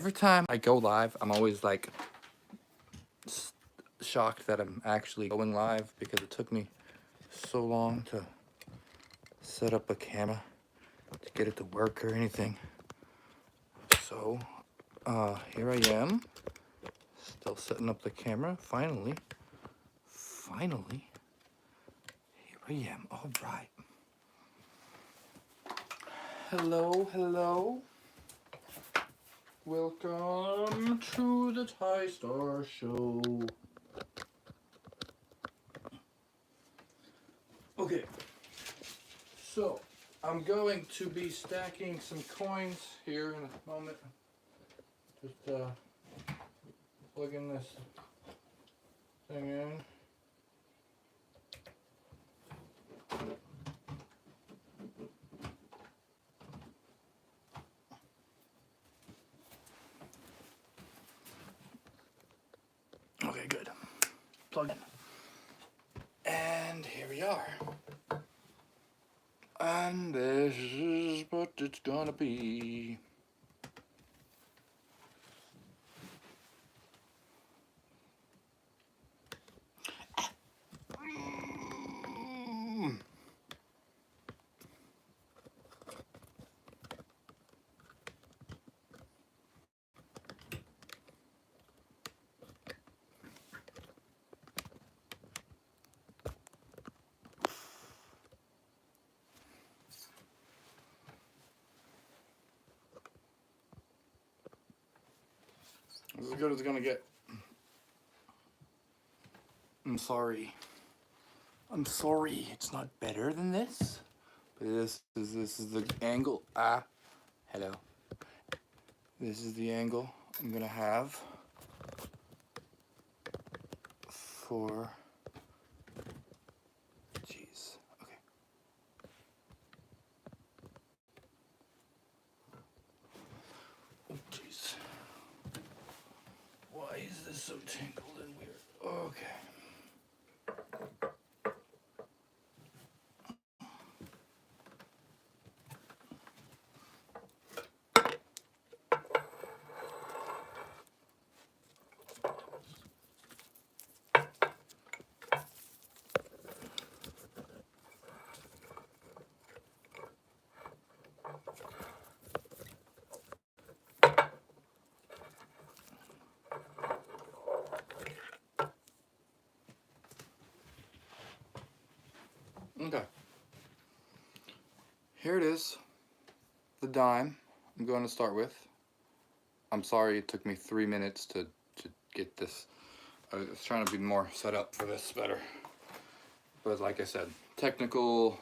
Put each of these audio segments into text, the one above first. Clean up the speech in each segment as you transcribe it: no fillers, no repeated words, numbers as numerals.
Every time I go live, I'm always like shocked that I'm actually going live because it took me so long to set up a camera to get it to work or anything. So, here I am, still setting up the camera. Finally, here I am. All right. Hello. Welcome to the TaiStar show. Okay, so I'm going to be stacking some coins here in a moment. Just plugging this thing in. Okay, good. Plug in. And here we are. And this is what it's gonna be. As good as it's gonna get. I'm sorry, it's not better than this. But this is the angle. Hello. This is the angle I'm gonna have for. Jeez. Okay. Oh, jeez. Why is this so tangled and weird? Okay. Okay. Here it is. The dime I'm going to start with. I'm sorry it took me 3 minutes to get this. I was trying to be more set up for this better. But like I said, technical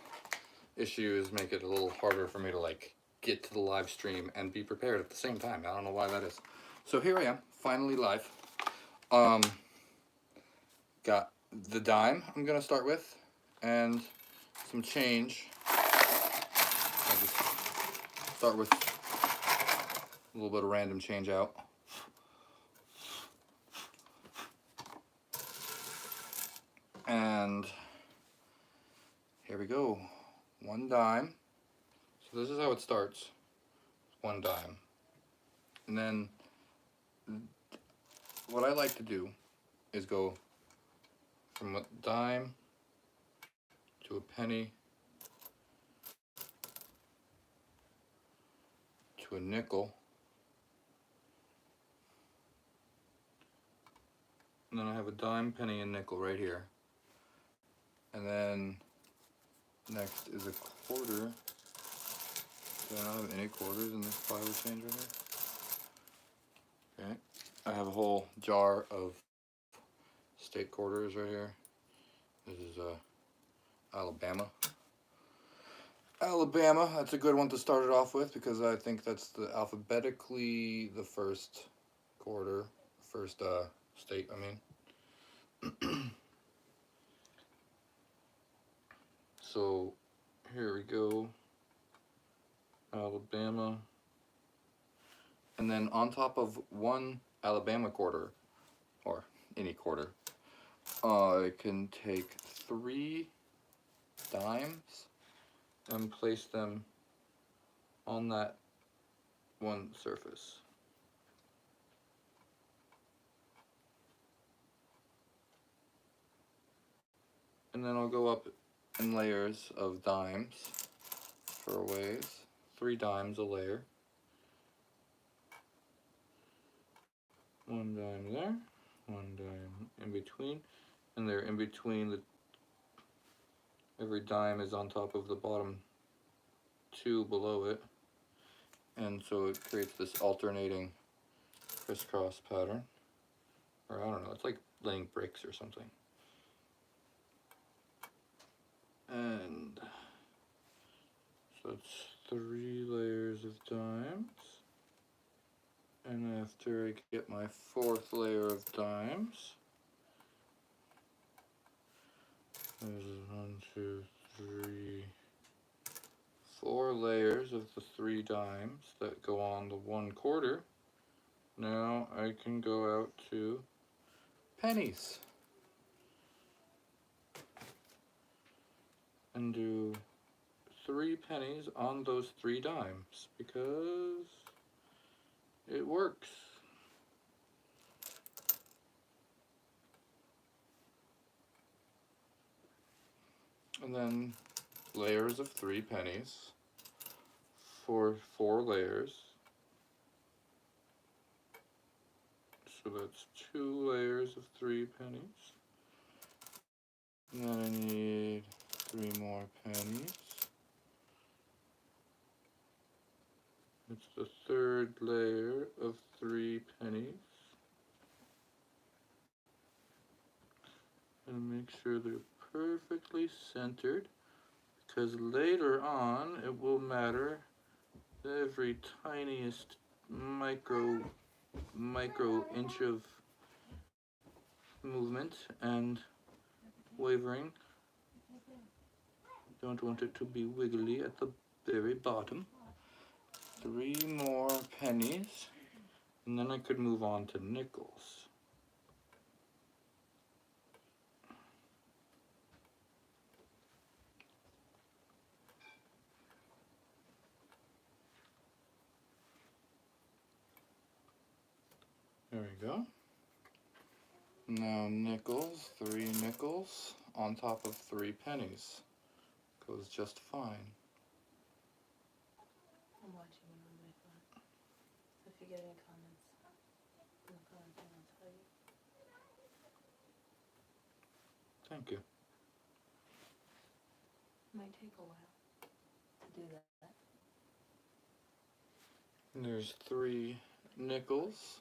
issues make it a little harder for me to like get to the live stream and be prepared at the same time. I don't know why that is. So here I am, finally live. Got the dime I'm gonna start with and some change. I'll just start with a little bit of random change out. And here we go. 1 dime. So this is how it starts. 1 dime. And then what I like to do is go from a dime to a penny to a nickel. And then I have a dime, penny, and nickel right here. And then next is a quarter. Do I not have any quarters in this pile of change right here? Okay. I have a whole jar of state quarters right here. This is Alabama. That's a good one to start it off with because I think that's alphabetically the first quarter, first state, I mean. So here we go, Alabama. And then on top of 1 Alabama quarter, or any quarter, I can take 3 dimes and place them on that one surface. And then I'll go up in layers of dimes for ways. 3 dimes a layer. 1 dime there, 1 dime in between, and they're in between the, every dime is on top of the bottom 2 below it, and so it creates this alternating crisscross pattern, or I don't know, it's like laying bricks or something. And so it's 3 layers of dimes, and after I get my 4th layer of dimes, there's 1, 2, 3, 4 layers of the 3 dimes that go on the 1/4. Now I can go out to pennies and do 3 pennies on those 3 dimes because it works. And then layers of 3 pennies for 4 layers. So that's 2 layers of 3 pennies. And then I need 3 more pennies. It's the 3rd layer of 3 pennies. And make sure they're perfectly centered, because later on it will matter every tiniest micro inch of movement and wavering. Don't want it to be wiggly at the very bottom. 3 more pennies, and then I could move on to nickels. There we go. Now nickels, 3 nickels on top of 3 pennies. Goes just fine. I'm watching it on my phone. So if you get any comments in the phone, then I'll tell you. Thank you. It might take a while to do that. And there's 3 nickels.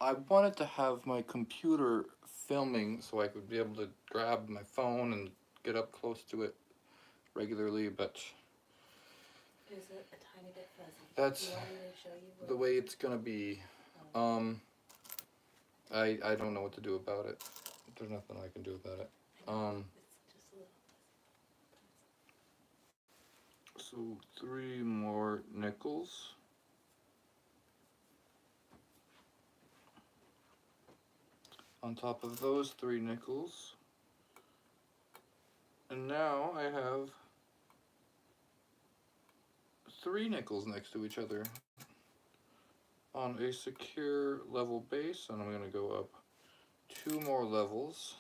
I wanted to have my computer filming so I could be able to grab my phone and get up close to it regularly, but Is it a tiny bit fuzzy? that's Do you want me to show you the way it's gonna be. I don't know what to do about it. There's nothing I can do about it. It's just a little So 3 more nickels. On top of those 3 nickels. And now I have 3 nickels next to each other on a secure level base, and I'm going to go up 2 more levels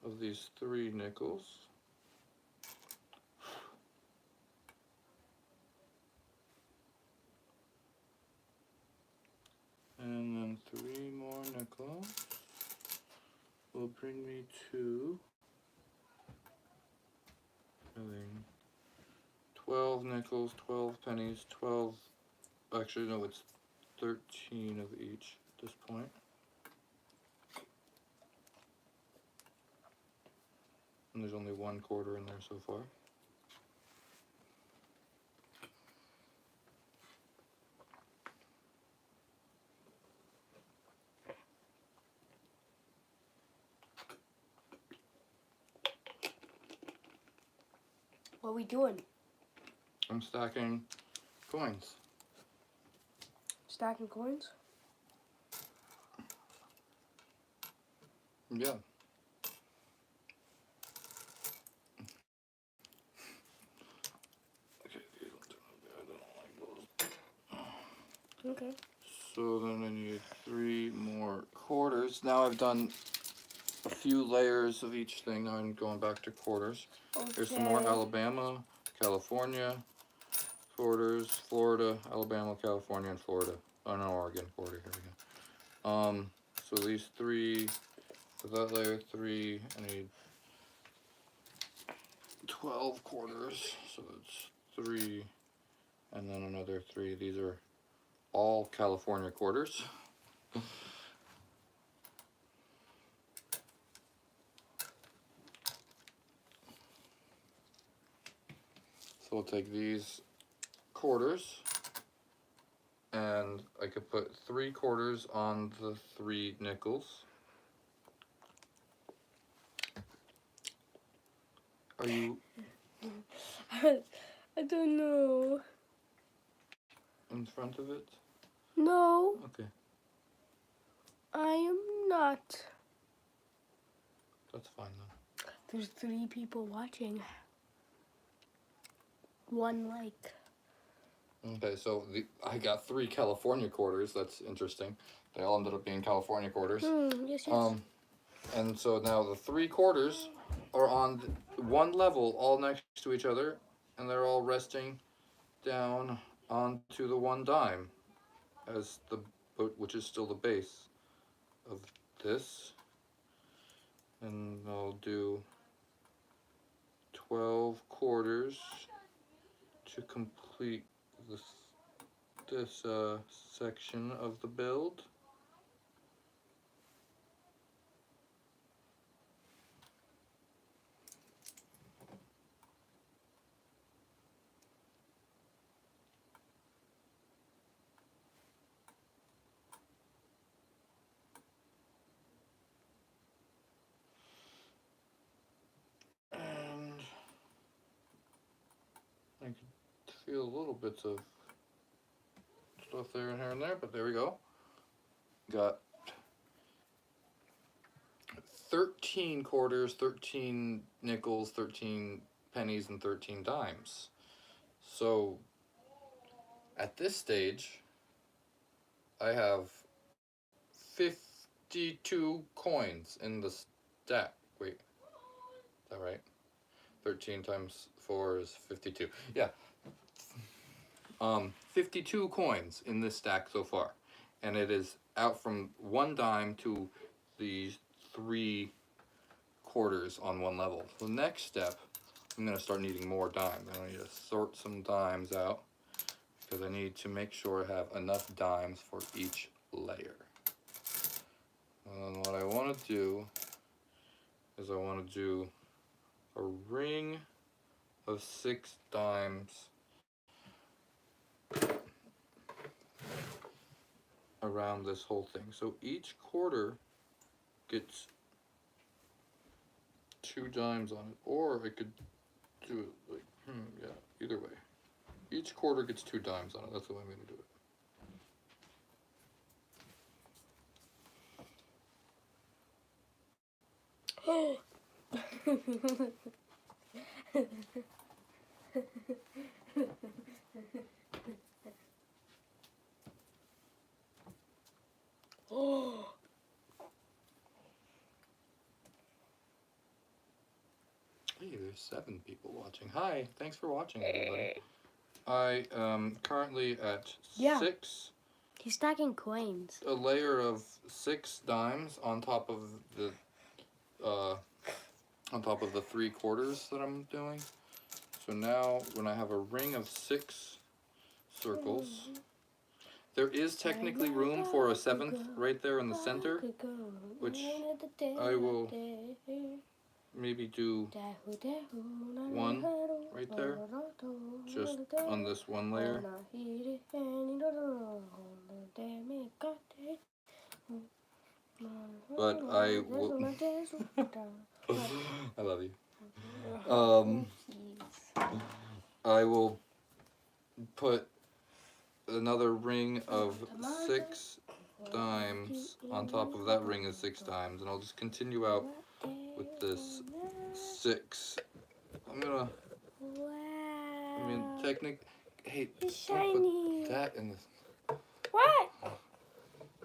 of these 3 nickels. And then 3 more nickels will bring me to having 12 nickels, 12 pennies, 12, actually no, it's 13 of each at this point. And there's only 1/4 in there so far. What are we doing? I'm stacking coins. Stacking coins? Yeah. Okay, I don't like those. Okay. So then I need 3 more quarters. Now I've done a few layers of each thing. Now I'm going back to quarters. Here's some more Okay. Alabama, California, quarters, Florida, Alabama, California, and Florida. Oh no, Oregon, Florida, here we go. So these three, for that layer 3, I need 12 quarters, so that's 3, and then another 3. These are all California quarters. So we'll take these quarters, and I could put 3 quarters on the 3 nickels. Are you I don't know. in front of it? No, Okay, I am not. that's fine then. There's 3 people watching. 1 like. Okay, so I got 3 California quarters. That's interesting. They all ended up being California quarters. Yes, yes. And so now the 3 quarters are on one level, all next to each other, and they're all resting down onto the 1 dime, as the which is still the base of this. And I'll do 12 quarters to complete this section of the build. And I could feel little bits of stuff there and here and there, but there we go. Got 13 quarters, 13 nickels, 13 pennies, and 13 dimes. So at this stage, I have 52 coins in the stack. Wait, is that right? 13 times 4 is 52. Yeah. 52 coins in this stack so far. And it is out from 1 dime to these 3 quarters on 1 level. The next step, I'm going to start needing more dimes. I need to sort some dimes out because I need to make sure I have enough dimes for each layer. And what I want to do is I want to do a ring of 6 dimes around this whole thing. So each quarter gets 2 dimes on it, or I could do it like, yeah, either way. Each quarter gets 2 dimes on it. That's the way I'm going to do it. Oh. Hey, there's 7 people watching. Hi, thanks for watching, everybody. I am currently at Yeah. 6. He's stacking coins. A layer of 6 dimes on top of the 3 quarters that I'm doing. So now when I have a ring of 6 circles, there is technically room for a 7th right there in the center, which I will maybe do 1 right there, just on this 1 layer. But I will. I love you. I will put another ring of 6 dimes on top of that ring of 6 dimes, and I'll just continue out with this 6. I'm gonna. I mean, Hey, It's don't shiny. put that in this. What?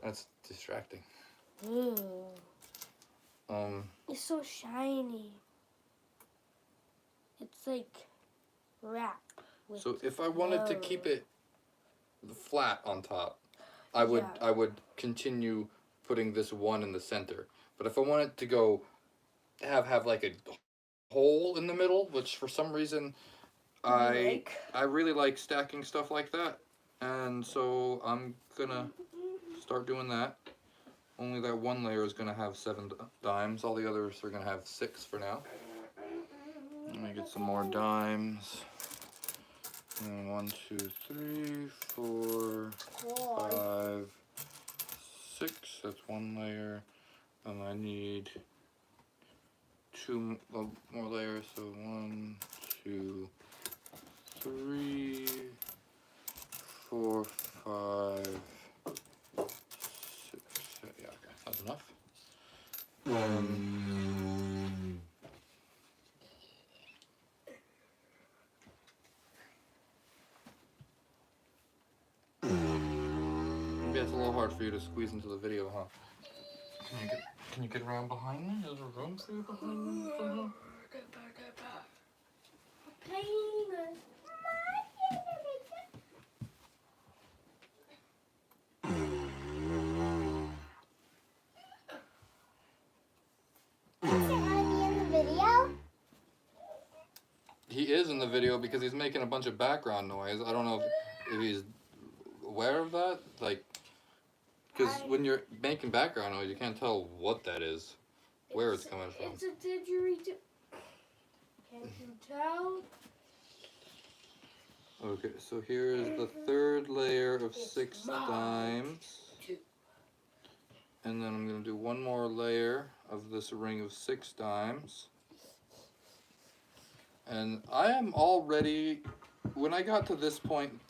That's distracting. It's so shiny. It's like wrap. With So if I wanted to keep love. it flat on top, I would Yeah. I would continue putting this one in the center. But if I wanted to go have like a hole in the middle, which for some reason I Like. I really like stacking stuff like that, and so I'm gonna start doing that. Only that one layer is gonna have 7 dimes. All the others are gonna have 6 for now. Let me get some more dimes. And 1, 2, 3, 4, 5, 6. That's one layer, and I need 2 more layers. So 1, 2, 3, 4, 5, 6. Yeah, okay, that's enough. Maybe it's a little hard for you to squeeze into the video, huh? Can you get around behind me? Is there room for you behind me somehow? He is in the video because he's making a bunch of background noise. I don't know if he's aware of that. Like, because when you're making background noise, you can't tell what that is, where it's coming from. It's a didgeridoo. Can't you tell? Okay, so here is the third layer of 6 dimes. And then I'm going to do one more layer of this ring of 6 dimes. And I am already, when I got to this point,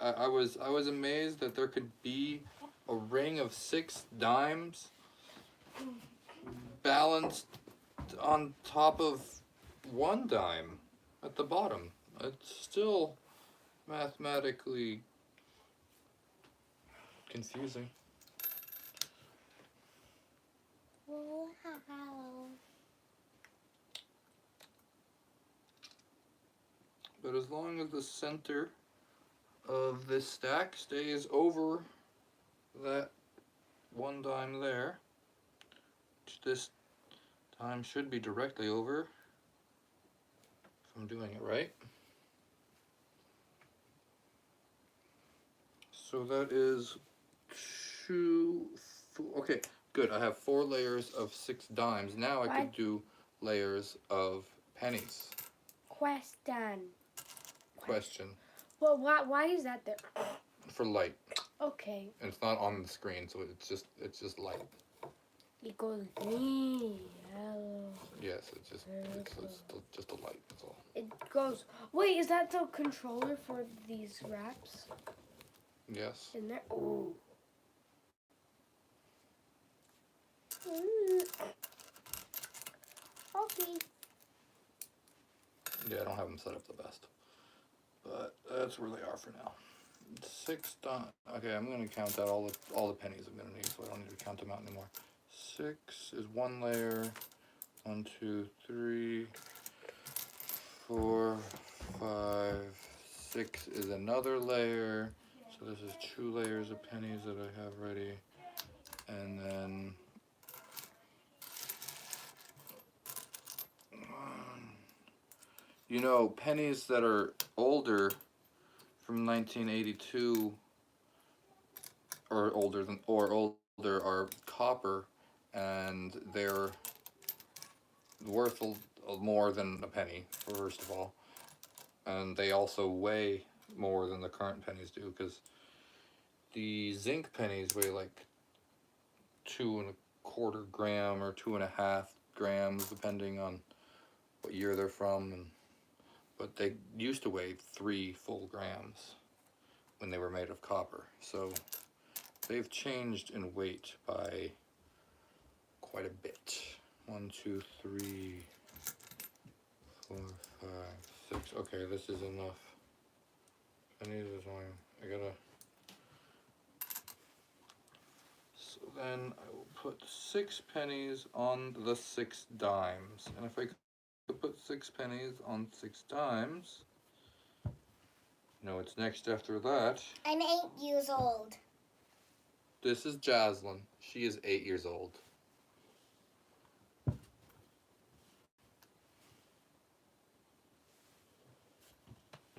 I was amazed that there could be a ring of 6 dimes balanced on top of 1 dime at the bottom. It's still mathematically confusing. But as long as the center of this stack stays over that 1 dime there, which this time should be directly over, if I'm doing it right. So that is 2, 4, okay, good. I have 4 layers of 6 dimes. Now I could do layers of pennies. Question. Well, why is that there? For light. Okay. And it's not on the screen, so it's just light. It goes green, yellow. Yes, it's just a light. That's all. It goes. Wait, is that the controller for these wraps? Yes. In there. Ooh. Okay. Yeah, I don't have them set up the best, but that's where they are for now. 6 dimes. Okay, I'm gonna count out all the pennies I'm gonna need, so I don't need to count them out anymore. 6 is 1 layer. 1, 2, 3, 4, 5, 6 is another layer. So this is 2 layers of pennies that I have ready, and then you know, pennies that are older from 1982 or older are copper, and they're worth more than a penny, first of all, and they also weigh more than the current pennies do, because the zinc pennies weigh like 2¼ gram or 2½ grams, depending on what year they're from, but they used to weigh 3 full grams when they were made of copper. So they've changed in weight by quite a bit. 1, 2, 3, 4, 5, 6. Okay, this is enough. I need this one. I gotta. So then I will put 6 pennies on the 6 dimes. And if I could put 6 pennies on 6 dimes, you know what's next after that? I'm 8 years old. This is Jaslyn. She is 8 years old.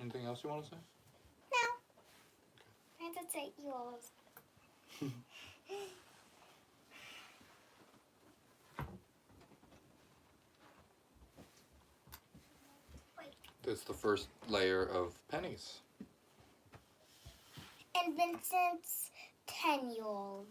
Anything else you want to say? No. I'm just 8 years old. That's the first layer of pennies. And Vincent's 10-year old.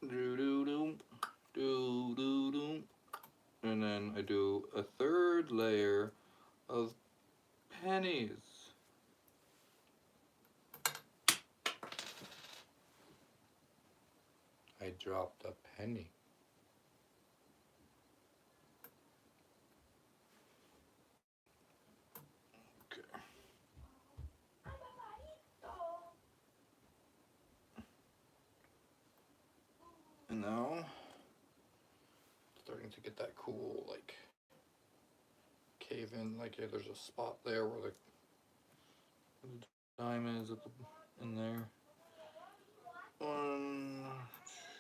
Do-do-do, do-do-do. And then I do a third layer of pennies. I dropped a penny. Okay. And now, starting to get that cool, like, cave in, like, yeah, there's a spot there where the dime is in there. 1,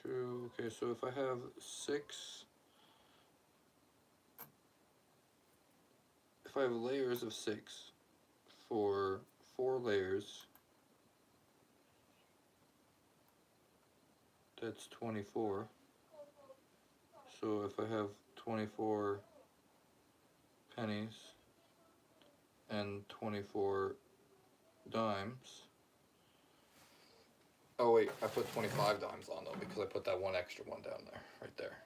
2, okay, so if I have 6, if I have layers of 6 for 4 layers, that's 24. So if I have 24 pennies and 24 dimes. Oh wait, I put 25 dimes on though because I put that one extra one down there, right there.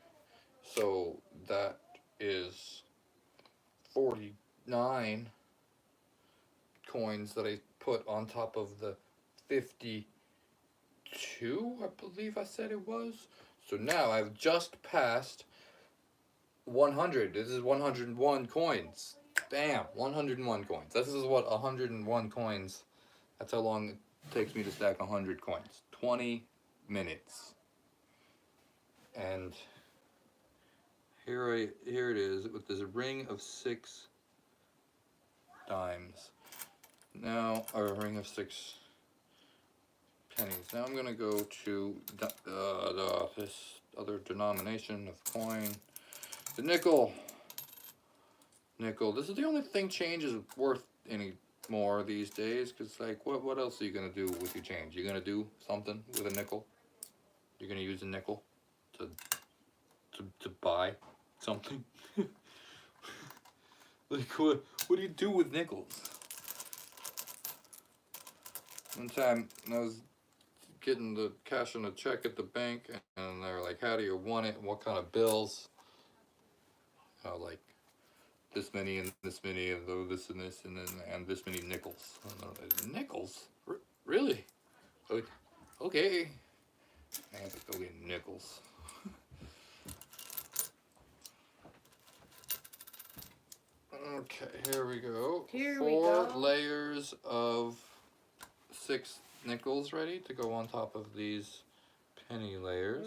So that is 49 coins that I put on top of the 52, I believe I said it was. So now I've just passed 100. This is 101 coins. Damn, 101 coins. This is what 101 coins, that's how long it takes me to stack 100 coins. 20 minutes. And here it is with this ring of 6 dimes. Now, or a ring of 6 pennies. Now I'm gonna go to this other denomination of coin. The nickel. Nickel. This is the only thing change is worth any more these days, because like what else are you gonna do with your change? You're gonna do something with a nickel? You're gonna use a nickel to buy something? Like what do you do with nickels? One time I was getting the cash in a check at the bank, and they're like, how do you want it? What kind of bills? Like this many and this many of those, this and this, and then and this many nickels. Nickels? Really? Okay. I have to go get nickels. Okay, here we go. Here we 4 go. layers of 6 nickels ready to go on top of these penny layers.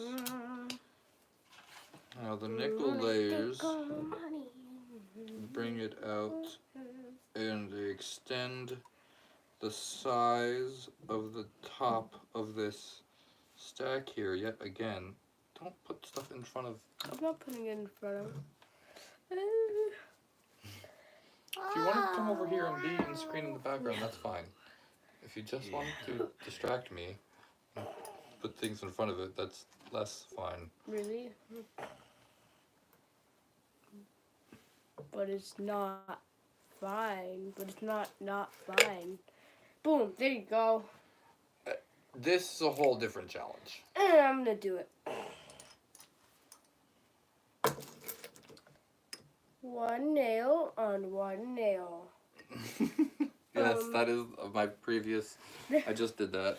Now the nickel layers bring it out and they extend the size of the top of this stack here yet again. Don't put stuff in front of... I'm not putting it in front of. If you want to come over here and be in the screen in the background, that's fine. If you just want to distract me and put things in front of it, that's less fine. Really? But it's not fine. But it's not fine. Boom, there you go. This is a whole different challenge. And I'm gonna do it. one nail on one nail. Yes, that is my previous. I just did that.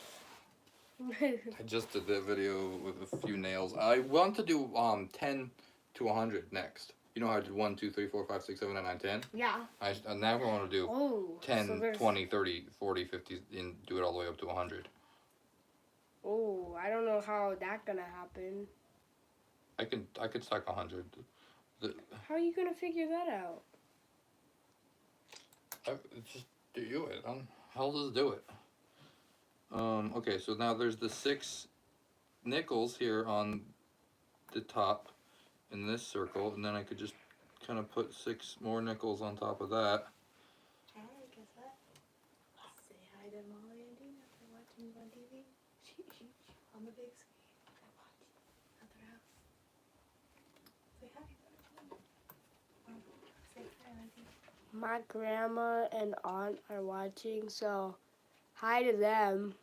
I just did that video with a few nails. I want to do 10 to 100 next. You know how I did 1, 2, 3, 4, 5, 6, 7, 8, 9, 10? Yeah. Now I want to do Oh. 10, so there's- 20, 30, 40, 50, and do it all the way up to 100. Oh, I don't know how that's gonna happen. I could stack 100. How are you gonna figure that out? Just do it. I'll just do it. Okay, so now there's the 6 nickels here on the top in this circle, and then I could just kind of put 6 more nickels on top of that. Hey, guess what? Say hi to Molly and Dina. They're watching you on TV. On the big screen. They're watching at their house. Say hi. Say hi, Auntie. My grandma and aunt are watching, so hi to them.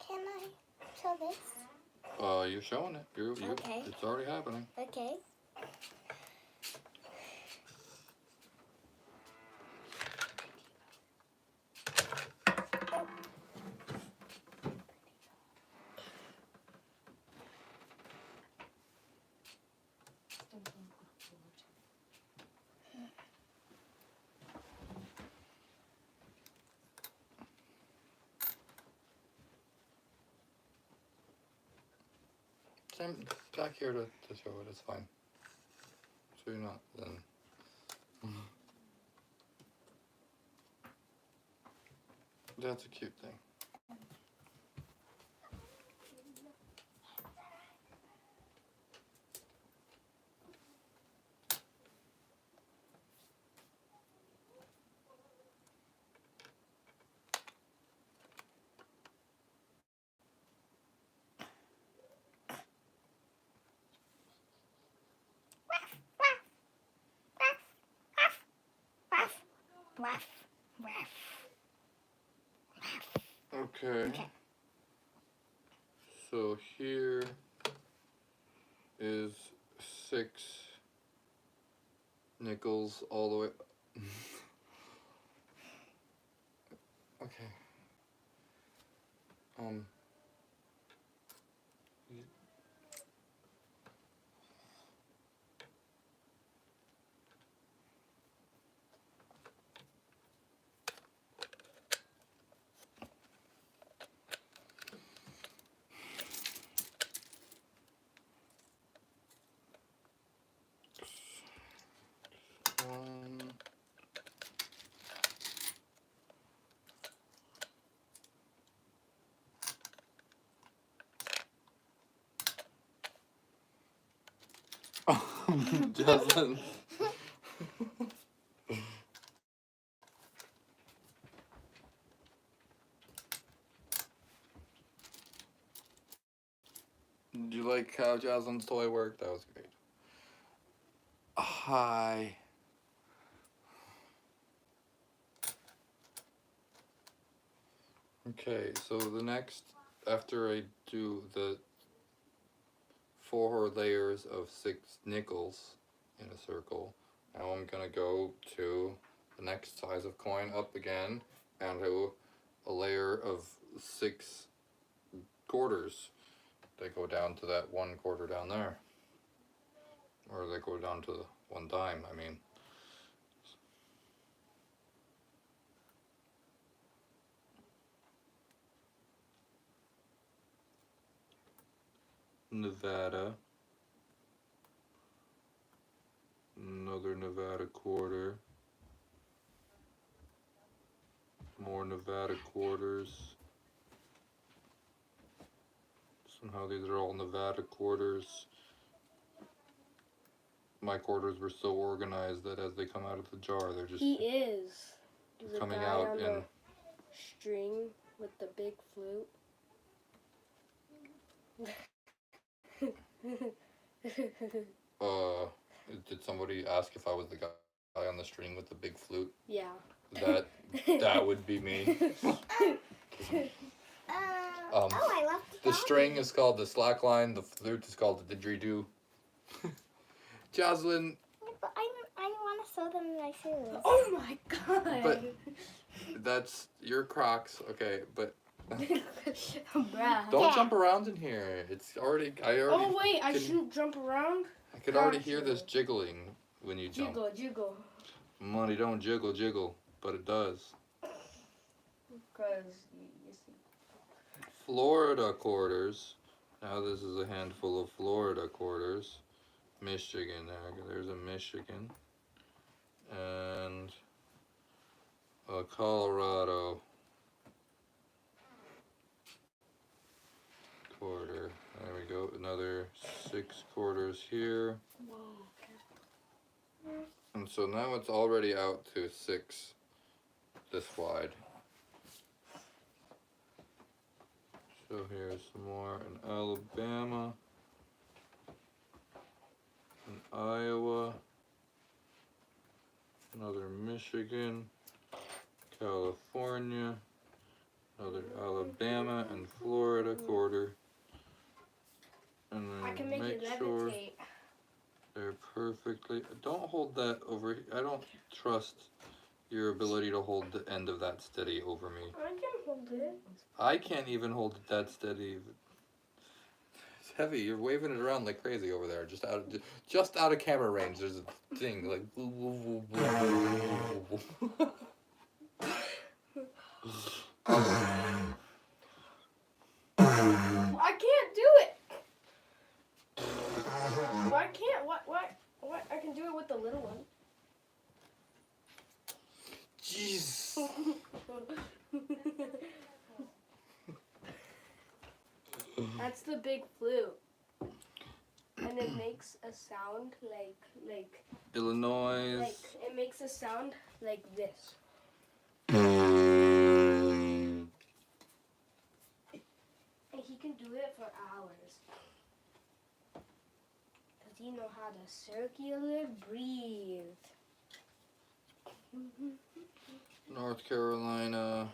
Can I show this? You're showing it. Okay. It's already happening. Okay. Sam, back here to show it. It's fine. So you're not then. That's a cute thing. Ruff, ruff. Okay. Okay. So here is 6 nickels all the way. Okay. One. Jocelyn. Did you like how Jocelyn's toy worked? That was great. Hi. Okay, so the next, after I do the 4 layers of 6 nickels in a circle, now I'm gonna go to the next size of coin up again and do a layer of 6 quarters. They go down to that 1 quarter down there, or they go down to the 1 dime, I mean. Nevada, another Nevada quarter, more Nevada quarters. Somehow these are all Nevada quarters. My quarters were so organized that as they come out of the jar, they're just He is. There's a coming guy out on in. the string with the big flute. Did somebody ask if I was the guy on the string with the big flute? Yeah. That would be me. Oh, I love The string is called the slack line. The flute is called the didgeridoo. Jocelyn, But I want to sew them in my shoes. Oh my god. But- that's your Crocs. Okay, but Bruh. don't Yeah. jump around in here. It's already. I already. Oh wait, I can- shouldn't jump around. I could already hear this jiggling when you jump. Jiggle, jiggle. Money don't jiggle, jiggle, but it does. Cause you see. Florida quarters. Now this is a handful of Florida quarters. Michigan. There's a Michigan. And a Colorado quarter. There we go. Another 6 quarters here. And so now it's already out to 6 this wide. So here's some more in Alabama, in Iowa, another Michigan, California, another Alabama and Florida quarter. And I then can make it sure levitate. they're perfectly. Don't hold that over. I don't trust your ability to hold the end of that steady over me. I can hold it. I can't even hold it that steady. It's heavy. You're waving it around like crazy over there. Just out of camera range. There's a thing like. I can't do it. Why can't? What? I can do it with the little one. Jeez. That's the big flute. And it makes a sound like Illinois. it makes a sound like this. And he can do it for hours. Cause he know how to circular breathe. North Carolina.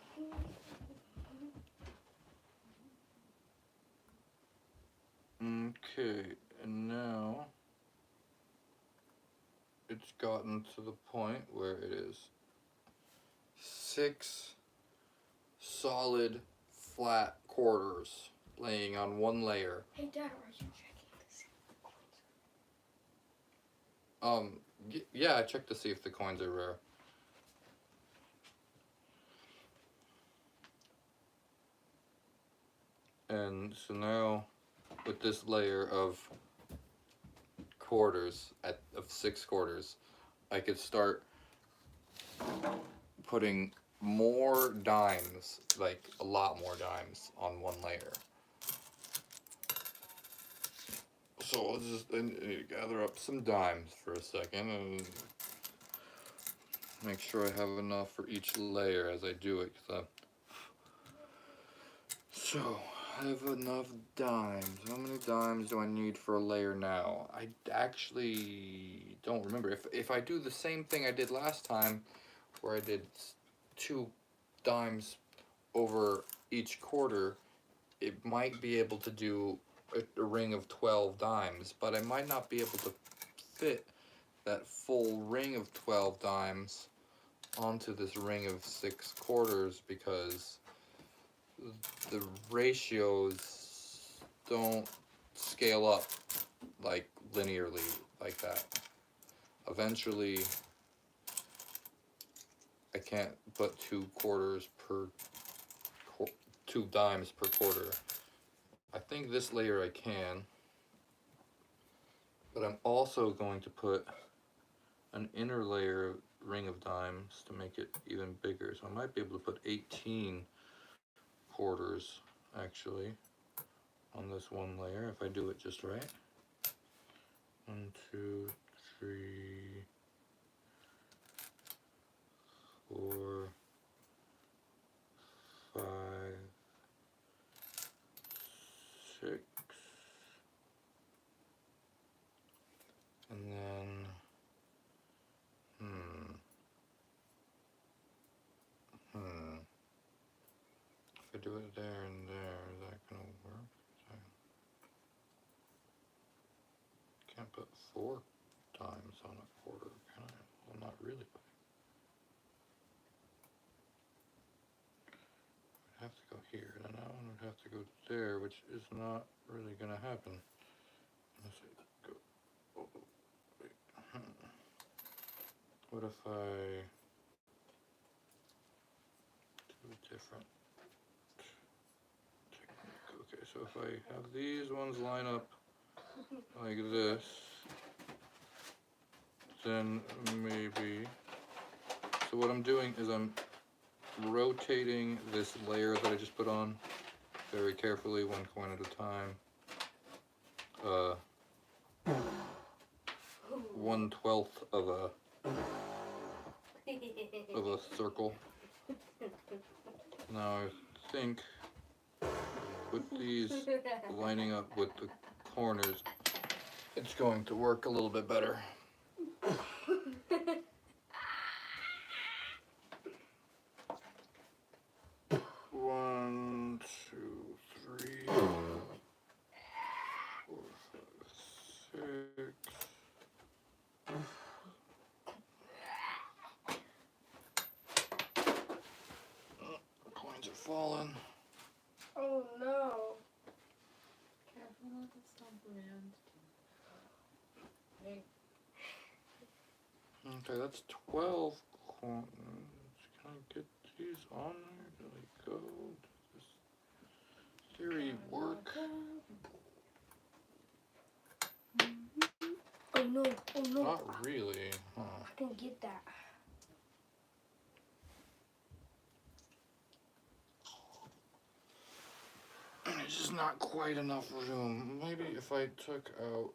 Okay, and now it's gotten to the point where it is 6 solid flat quarters laying on one layer. Hey Dad, are you checking to see if the coins Yeah, I checked to see if the coins are rare. And so now, with this layer of quarters, of 6 quarters, I could start putting more dimes, like a lot more dimes, on one layer. So I'll just gather up some dimes for a second and make sure I have enough for each layer as I do it. So I have enough dimes. How many dimes do I need for a layer now? I actually don't remember. If I do the same thing I did last time, where I did 2 dimes over each quarter, it might be able to do a ring of 12 dimes, but I might not be able to fit that full ring of 12 dimes onto this ring of 6 quarters because the ratios don't scale up like linearly like that. Eventually I can't put 2 dimes per quarter. I think this layer I can, but I'm also going to put an inner layer ring of dimes to make it even bigger. So I might be able to put 18 quarters actually on this one layer if I do it just right. 1, 2, 3, 4, 5, 6, and then it there and there. Is that gonna work? Can't put 4 times on a quarter, can I? Well, not really. I'd have to go here, and then that one would have to go there, which is not really gonna happen. Let's see, go. Oh, wait. What if I do a different technique? Okay, so if I have these ones line up like this, then maybe. So what I'm doing is I'm rotating this layer that I just put on very carefully, 1 coin at a time. 1/12 of a circle. Now I think with these lining up with the corners, it's going to work a little bit better. 1, 2, 3, 4, 5, 6. Coins are falling. Oh no. Careful not to stomp around. Hey. Okay, that's 12 coins. Can I get these on there? There we go. Does this theory work? Oh no. Oh no. Not really. Huh. I can get that. It's just not quite enough room. Maybe if I took out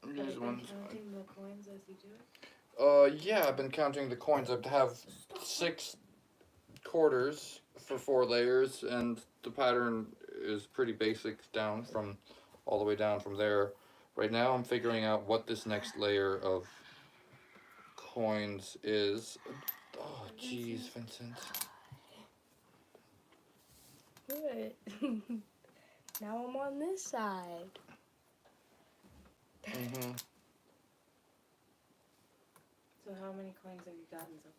these ones. Counting the coins as you do it? Yeah, I've been counting the coins. I have 6 quarters for 4 layers, and the pattern is pretty basic down from all the way down from there. Right now I'm figuring out what this next layer of coins is. Oh jeez, Vincent. Good. Now I'm on this side. Mm-hmm. So how many coins have you gotten so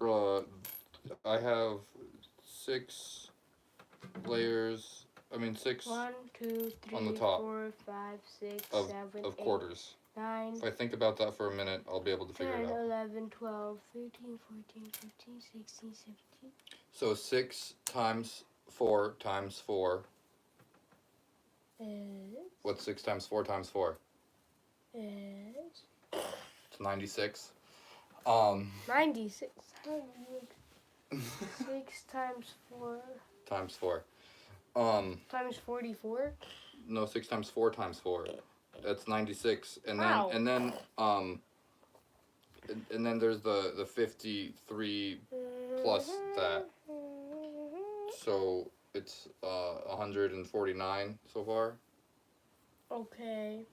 far? I have 6 layers. I mean 6 1, 2, 3, on the top 4, 5, 6, of 7, 8, quarters. 9, If I think about that for a minute, I'll be able to figure 10, it out. 11, 12, 13, 14, 15, 16, 17. So 6 times 4 times 4. What's 6 times 4 times 4? Is It's 96. 96. 6 times 4 times 4. times 44. No, 6 times 4 times 4. That's 96. And then Wow. and then there's the 53 plus that. So it's 149 so far. Okay.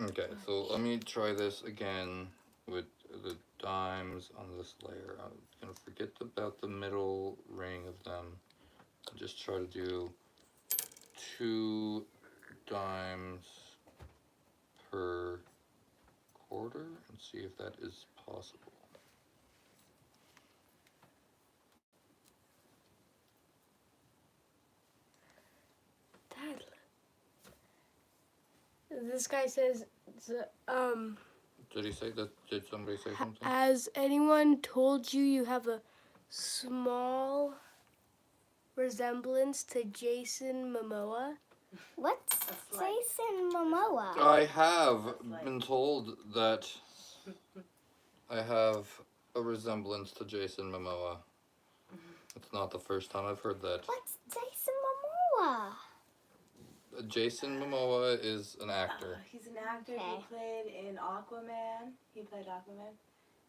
Okay, so let me try this again with the dimes on this layer. I'm gonna forget about the middle ring of them. Just try to do 2 dimes per quarter and see if that is possible. Dad, this guy says, Did he say that? Did somebody say something? has anyone told you you have a small resemblance to Jason Momoa? What's Jason Momoa? I have been told that I have a resemblance to Jason Momoa. It's not the first time I've heard that. What's Jason Momoa? Jason Momoa is an actor. He's an actor. Okay. He played in Aquaman. He played Aquaman.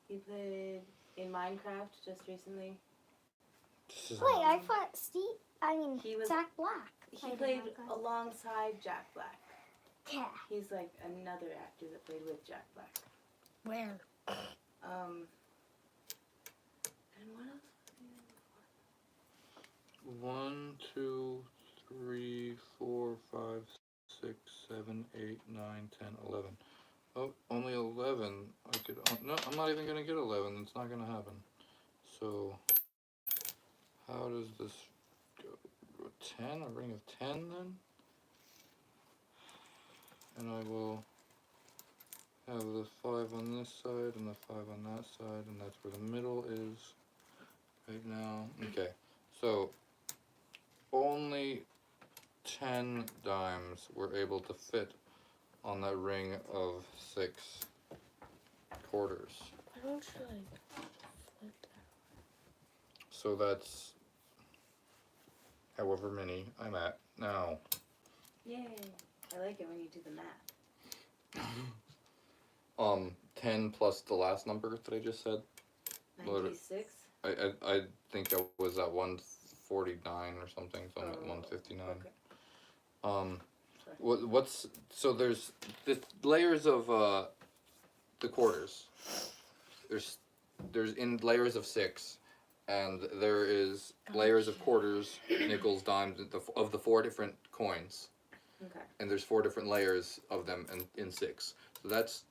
He played in Minecraft just recently. Wait, I thought He was- Jack Black. He played alongside Jack Black. Okay. He's like another actor that played with Jack Black. Where? And what else? 1, 2, 3, 4, 5, 6, 7, 8, 9, 10, 11. Oh, only 11. I could. No, I'm not even gonna get 11. It's not gonna happen. So, how does this go? 10? A ring of 10 then? And I will have the 5 on this side and the 5 on that side, and that's where the middle is right now. Okay, so only 10 dimes were able to fit on that ring of 6 quarters. Why don't you like flip that? So that's however many I'm at now. Yay! I like it when you do the math. 10 plus the last number that I just said. 96. I think I was at 149 or something, so I'm at 159. Okay. Sorry. What's so there's the layers of the quarters. There's in layers of 6, and there is layers of quarters, nickels, dimes of the 4 different coins. Okay. And there's 4 different layers of them in 6. So that's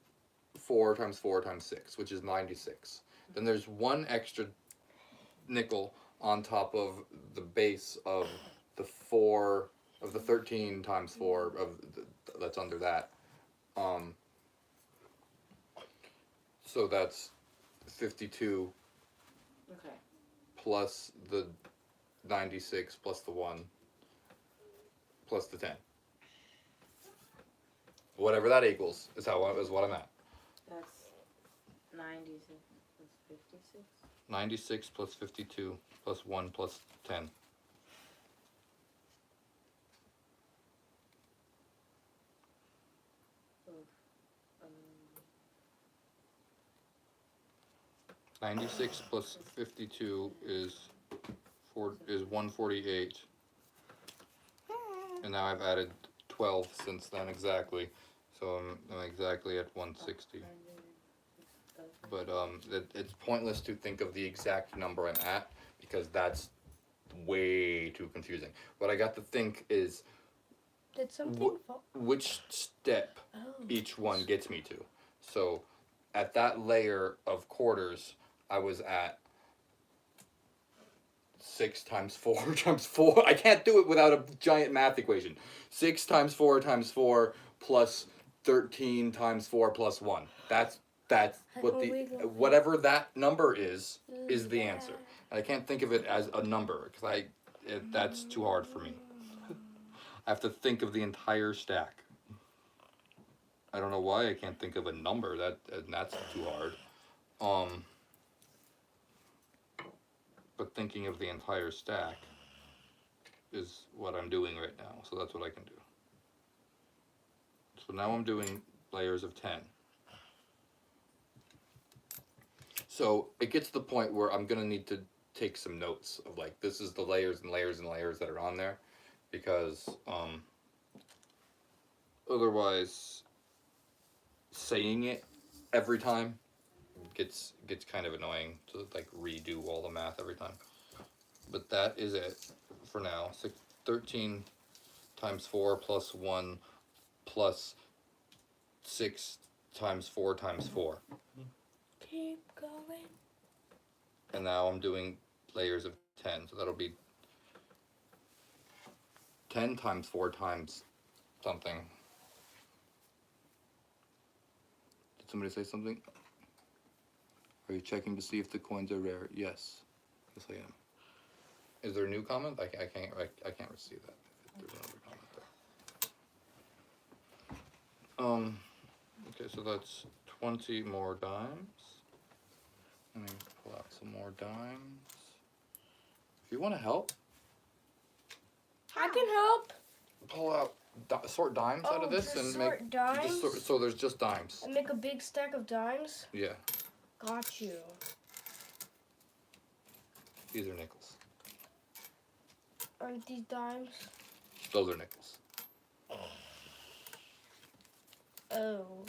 4 times 4 times 6, which is 96. Then there's 1 extra nickel on top of the base of the 13 times 4 that's under that. So that's 52 Okay. plus the 96 plus the 1 plus the 10. Whatever that equals is what I'm at. That's 96 plus 56. 96 plus 52 plus 1 plus 10. So, 96 plus 52 is 148. And now I've added 12 since then exactly. So I'm exactly at 160. But it's pointless to think of the exact number I'm at because that's way too confusing. What I got to think is Did something fall? which step each one gets me to. So at that layer of quarters, I was at 6 times 4 times 4. I can't do it without a giant math equation. 6 times 4 times 4 plus 13 times 4 plus 1. That's what whatever that number is the answer. And I can't think of it as a number because that's too hard for me. I have to think of the entire stack. I don't know why I can't think of a number. That's too hard. But thinking of the entire stack is what I'm doing right now. So that's what I can do. So now I'm doing layers of 10. So it gets to the point where I'm gonna need to take some notes of like, this is the layers and layers and layers that are on there, because otherwise saying it every time gets kind of annoying to like redo all the math every time. But that is it for now. 13 times 4 plus 1 plus 6 times 4 times 4. Keep going. And now I'm doing layers of 10, so that'll be 10 times 4 times something. Did somebody say something? Are you checking to see if the coins are rare? Yes. Yes, I am. Is there a new comment? I can't see that. There's another comment there. Okay, so that's 20 more dimes. Let me pull out some more dimes. If you want to help, I can help. pull out sort dimes out of this just and sort make dimes? so there's just dimes. And make a big stack of dimes. Yeah, Got you. these are nickels. Aren't these dimes? Those are nickels. Oh.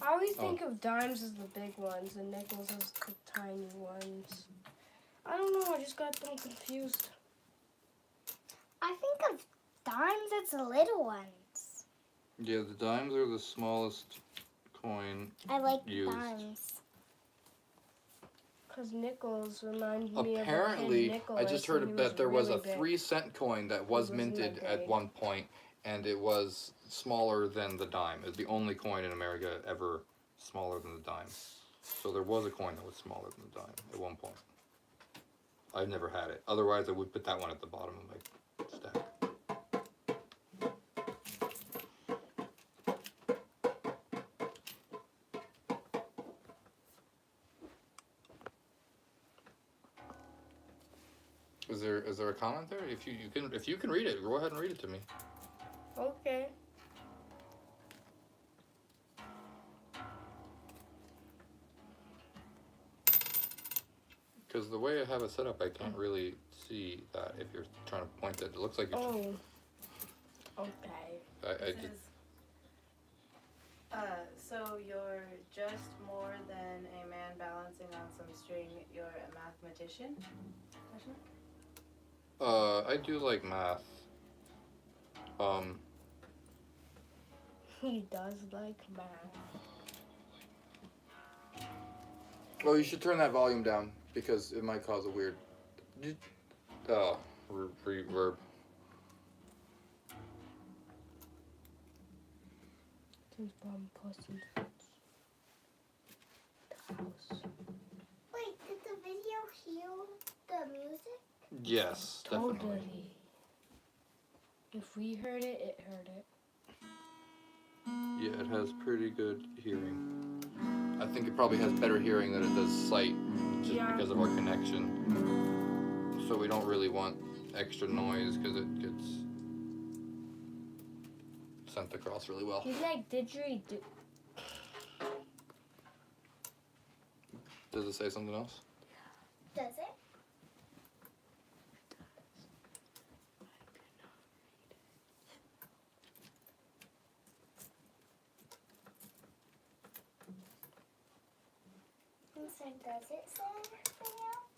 I always Oh. think of dimes as the big ones and nickels as the tiny ones. I don't know, I just got them confused. I think of dimes as the little ones. Yeah, the dimes are the smallest coin. I like Used. dimes. Because nickels remind me of a tin Apparently, nickel. I just heard and he that there was really a big. 3-cent coin that was wasn't minted that at big. one point, and it was smaller than the dime. It's the only coin in America ever smaller than the dime. So there was a coin that was smaller than the dime at one point. I've never had it. Otherwise, I would put that one at the bottom of my stack. Is there a comment there? If you can read it, go ahead and read it to me. Okay. Because the way I have it set up, I can't really see that if you're trying to point it. It looks like you're. Oh. Okay. I It says, so you're just more than a man balancing on some string. You're a mathematician? Question mark? I do like math. He does like math. Well, you should turn that volume down because it might cause a weird. Reverb. Since Mom posted Wait, did the video hear the music? Yes, definitely. totally. If we heard it, it heard it. Yeah, it has pretty good hearing. I think it probably has better hearing than it does sight, just because of our connection. So we don't really want extra noise because it gets sent across really well. He's like didgeridoo. Does it say something else? Does it? So does it say anything else?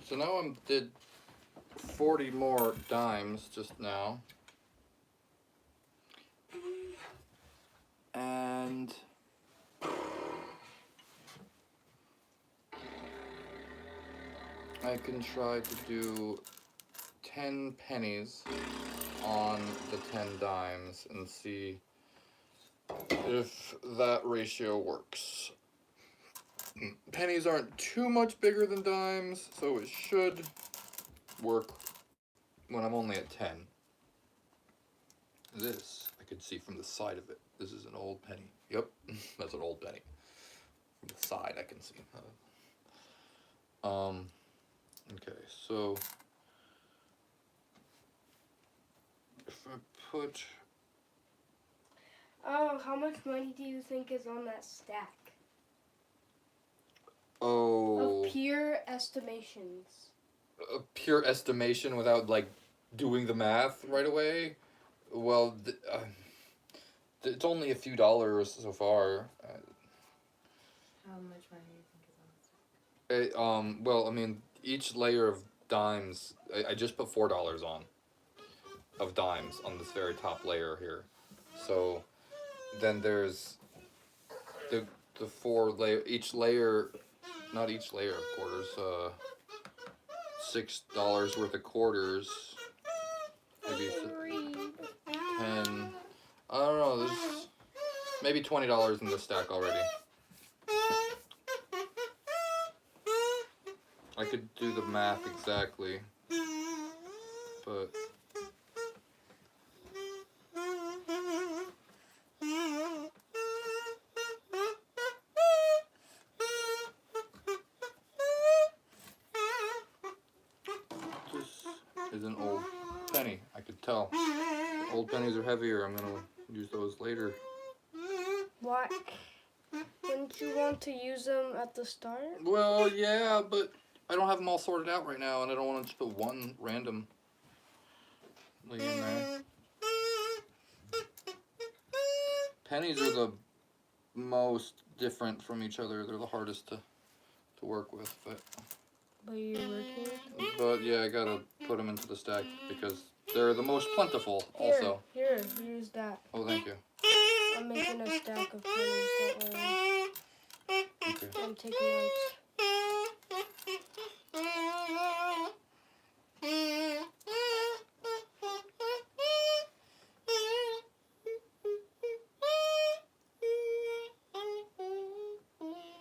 So now I did 40 more dimes just now. And I can try to do 10 pennies on the 10 dimes and see if that ratio works. Pennies aren't too much bigger than dimes, so it should work when I'm only at 10. This, I can see from the side of it. This is an old penny. Yep, that's an old penny. From the side, I can see. Okay, so if I put... Oh, how much money do you think is on that stack? Oh... Of pure estimations. A pure estimation without, like, doing the math right away? Well, it's only a few dollars so far. How much money do you think is on this? Well, I mean, each layer of dimes, I just put $4 on of dimes on this very top layer here. So then there's the four layer, each layer, not each layer of quarters, $6 worth of quarters, maybe 10, I don't know, there's maybe $20 in this stack already. I could do the math exactly, but is an old penny. I could tell. Old pennies are heavier. I'm gonna use those later. Why? Wouldn't you want to use them at the start? Well, yeah, but I don't have them all sorted out right now, and I don't want to just put one random in there. Pennies are the most different from each other. They're the hardest to work with, But you're working with them? but yeah, I gotta put them into the stack because they're the most plentiful. Also, Here's that. oh, thank you. I'm making a stack of pennies. Don't worry. Okay. I'm taking notes.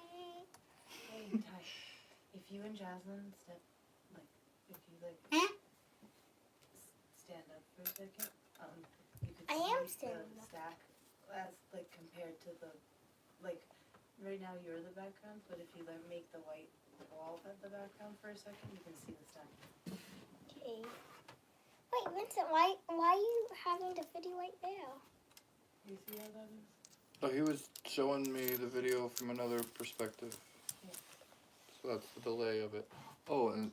Hey, Ty, if you and Jaslyn if you stand up for a second, you could I see am the standing up. stack as compared to the right now you're the background, but if you make the white wall the background for a second, you can see the stack. Okay. Wait, Vincent, why are you having the video right there? You see how that is? Oh, he was showing me the video from another perspective. Yeah. So that's the delay of it. Oh, and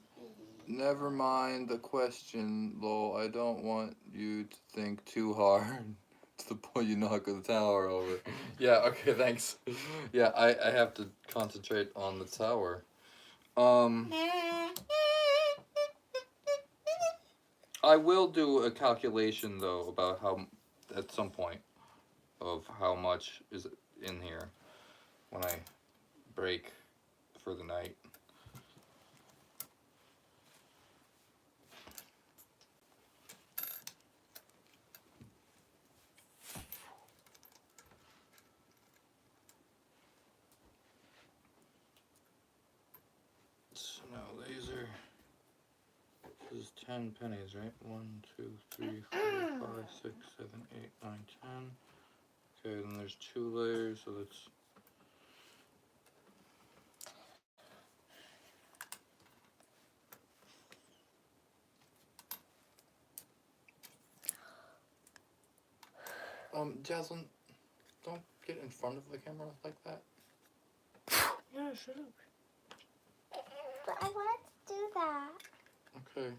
never mind the question, lol. I don't want you to think too hard to the point you knock the tower over. Yeah, okay, thanks. Yeah, I have to concentrate on the tower. I will do a calculation, though, about how, at some point, of how much is in here when I break for the night. So now laser. This is 10 pennies, right? 1, 2, 3, 4, 5, 6, 7, 8, 9, 10. Okay, then there's 2 layers, so that's. Jaslyn, don't get in front of the camera like that. Yeah, shut up. But I wanted to do that. Okay.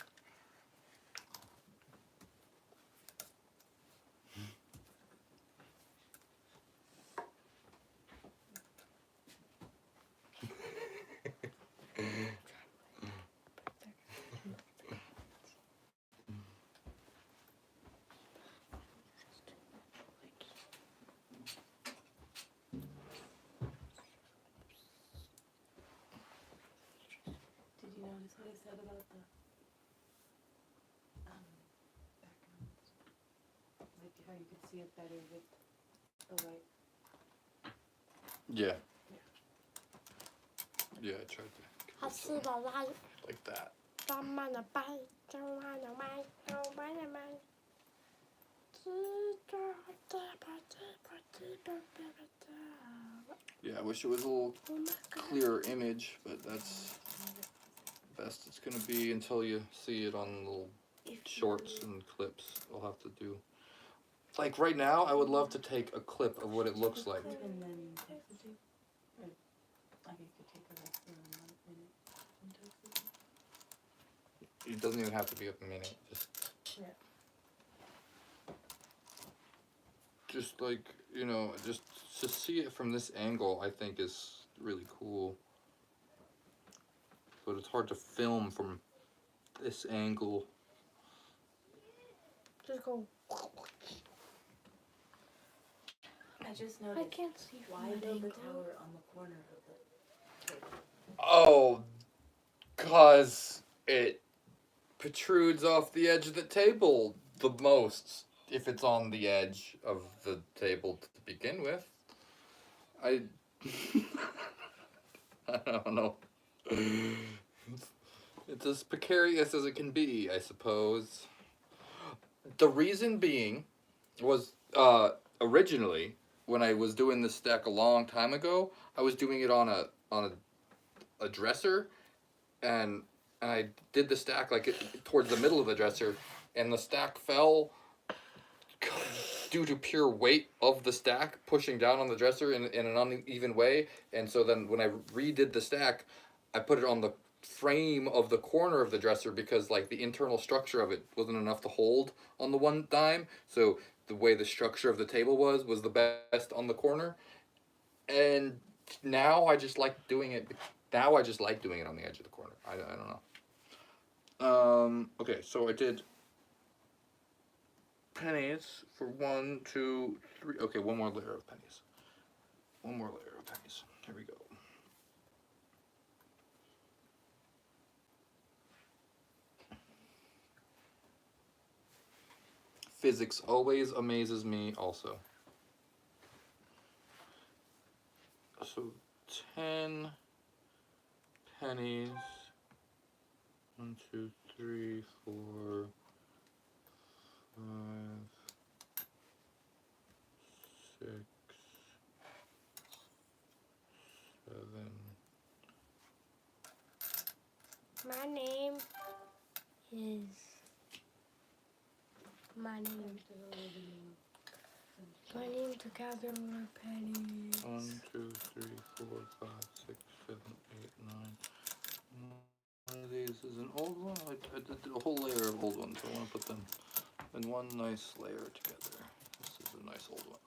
Did you notice what I said about the backgrounds? Like how you could see it better with the white. Yeah. Yeah, I tried to. I see the light. Like that. Yeah, I wish it was a little clearer image, but that's best it's gonna be until you see it on little shorts and clips. I'll have to do. Like right now, I would love to take a clip of what it looks like. And then text it to you? Or I could take a rest of the month and text it to you? It doesn't even have to be a minute. Yeah. Just like, you know, just to see it from this angle, I think is really cool. But it's hard to film from this angle. Just go. I just I noticed. can't see from Why that build the angle. tower on the corner of the table? Oh, 'cause it protrudes off the edge of the table the most if it's on the edge of the table to begin with. I don't know. It's as precarious as it can be, I suppose. The reason being was originally when I was doing this stack a long time ago, I was doing it on a dresser, and and I did the stack like towards the middle of the dresser, and the stack fell due to pure weight of the stack pushing down on the dresser in an uneven way. And so then when I redid the stack, I put it on the frame of the corner of the dresser because like the internal structure of it wasn't enough to hold on the one dime. So the way the structure of the table was the best on the corner. And now I just like doing it. Now I just like doing it on the edge of the corner. I don't know. Okay, so I did pennies for 1, 2, 3. Okay, one more layer of pennies. One more layer of pennies. Here we go. Physics always amazes me also. So 10 pennies. 1, 2, 3, 4, 5, 6, 7. My name is. My name to Catherine Penny. 1, 2, 3, 4, 5, 6, 7, 8, 9. One of these is an old one. I did a whole layer of old ones. I want to put them in one nice layer together. This is a nice old one.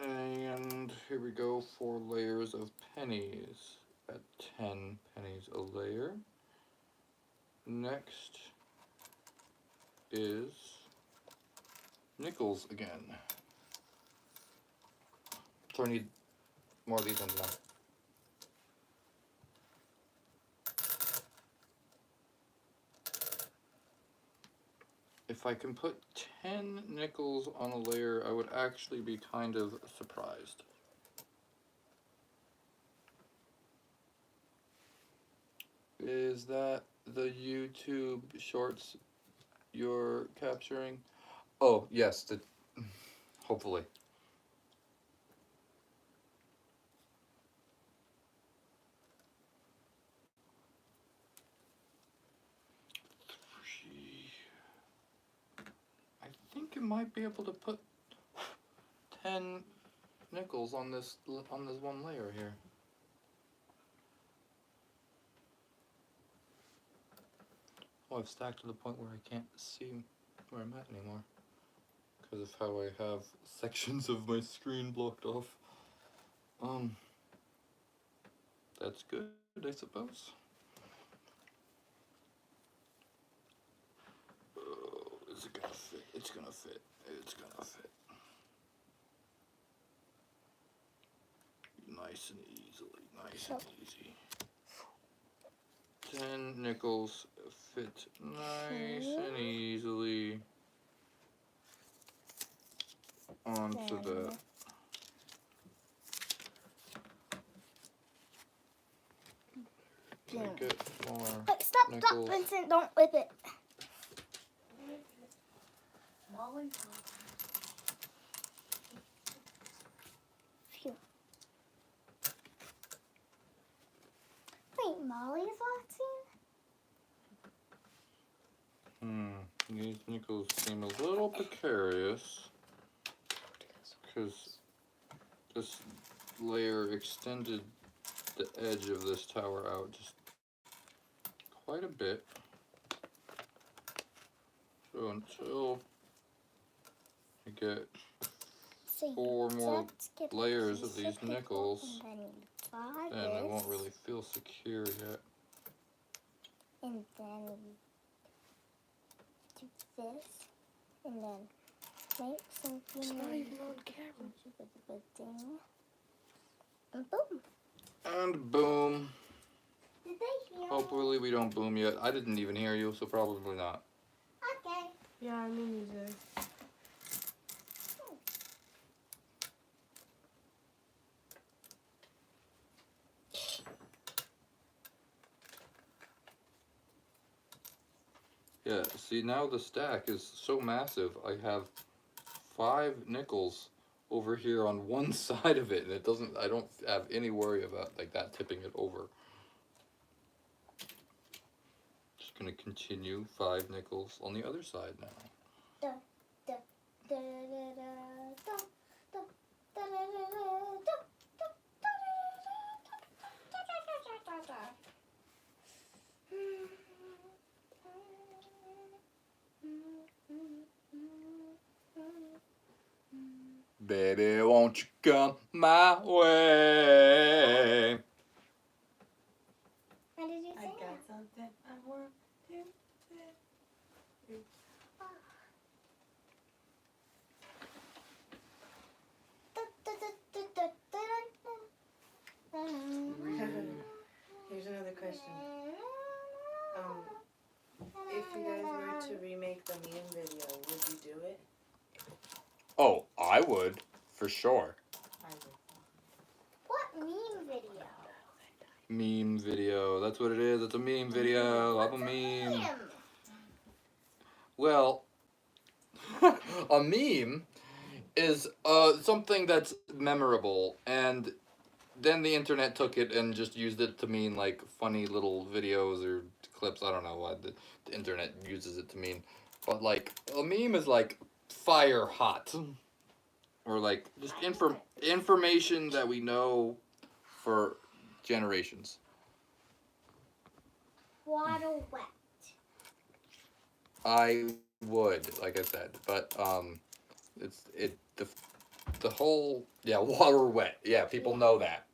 And here we go, 4 layers of pennies at 10 pennies a layer. Next is nickels again. So I need more of these ones now. If I can put 10 nickels on a layer, I would actually be kind of surprised. Is that the YouTube shorts you're capturing? Oh, yes, hopefully. I think you might be able to put 10 nickels on this one layer here. Oh, I've stacked to the point where I can't see where I'm at anymore because of how I have sections of my screen blocked off. That's good, I suppose. Oh, is it gonna fit? It's gonna fit. It's gonna fit. Nice and easily. Nice and easy. 10 nickels fit nice and easily onto that. Get more Stop, nickels. Vincent, don't whip it. Molly. Phew. Wait, Molly's watching? These nickels seem a little precarious because this layer extended the edge of this tower out just quite a bit. So until I get 4 more layers of these nickels, then it won't really feel secure yet. And then do this, and then make something. It's not even on camera. And boom. And boom. Did they hear? Hopefully we don't boom yet. I didn't even hear you, so probably not. Okay. Yeah, I mean, either. Yeah, see now the stack is so massive, I have 5 nickels over here on one side of it, and it doesn't, I don't have any worry about like that tipping it over. Just gonna continue 5 nickels on the other side now. Da, da, da, da, da, da, da, da, da, da, da. Baby, won't you come my way? How did you I sing got it? something I want to say. Da, da, da, da, da, da, da. Here's another question. If you guys were to remake the meme video, would you do it? Oh, I would, for sure. I would. What meme video? Meme video, that's what it is, it's a meme video, I'm a meme. Well, a meme is something that's memorable, and then the internet took it and just used it to mean like funny little videos or clips. I don't know what the internet uses it to mean, but like a meme is like fire hot, or like just information that we know for generations. Water wet. I would, like I said, but the whole, yeah, water wet, yeah, people know that.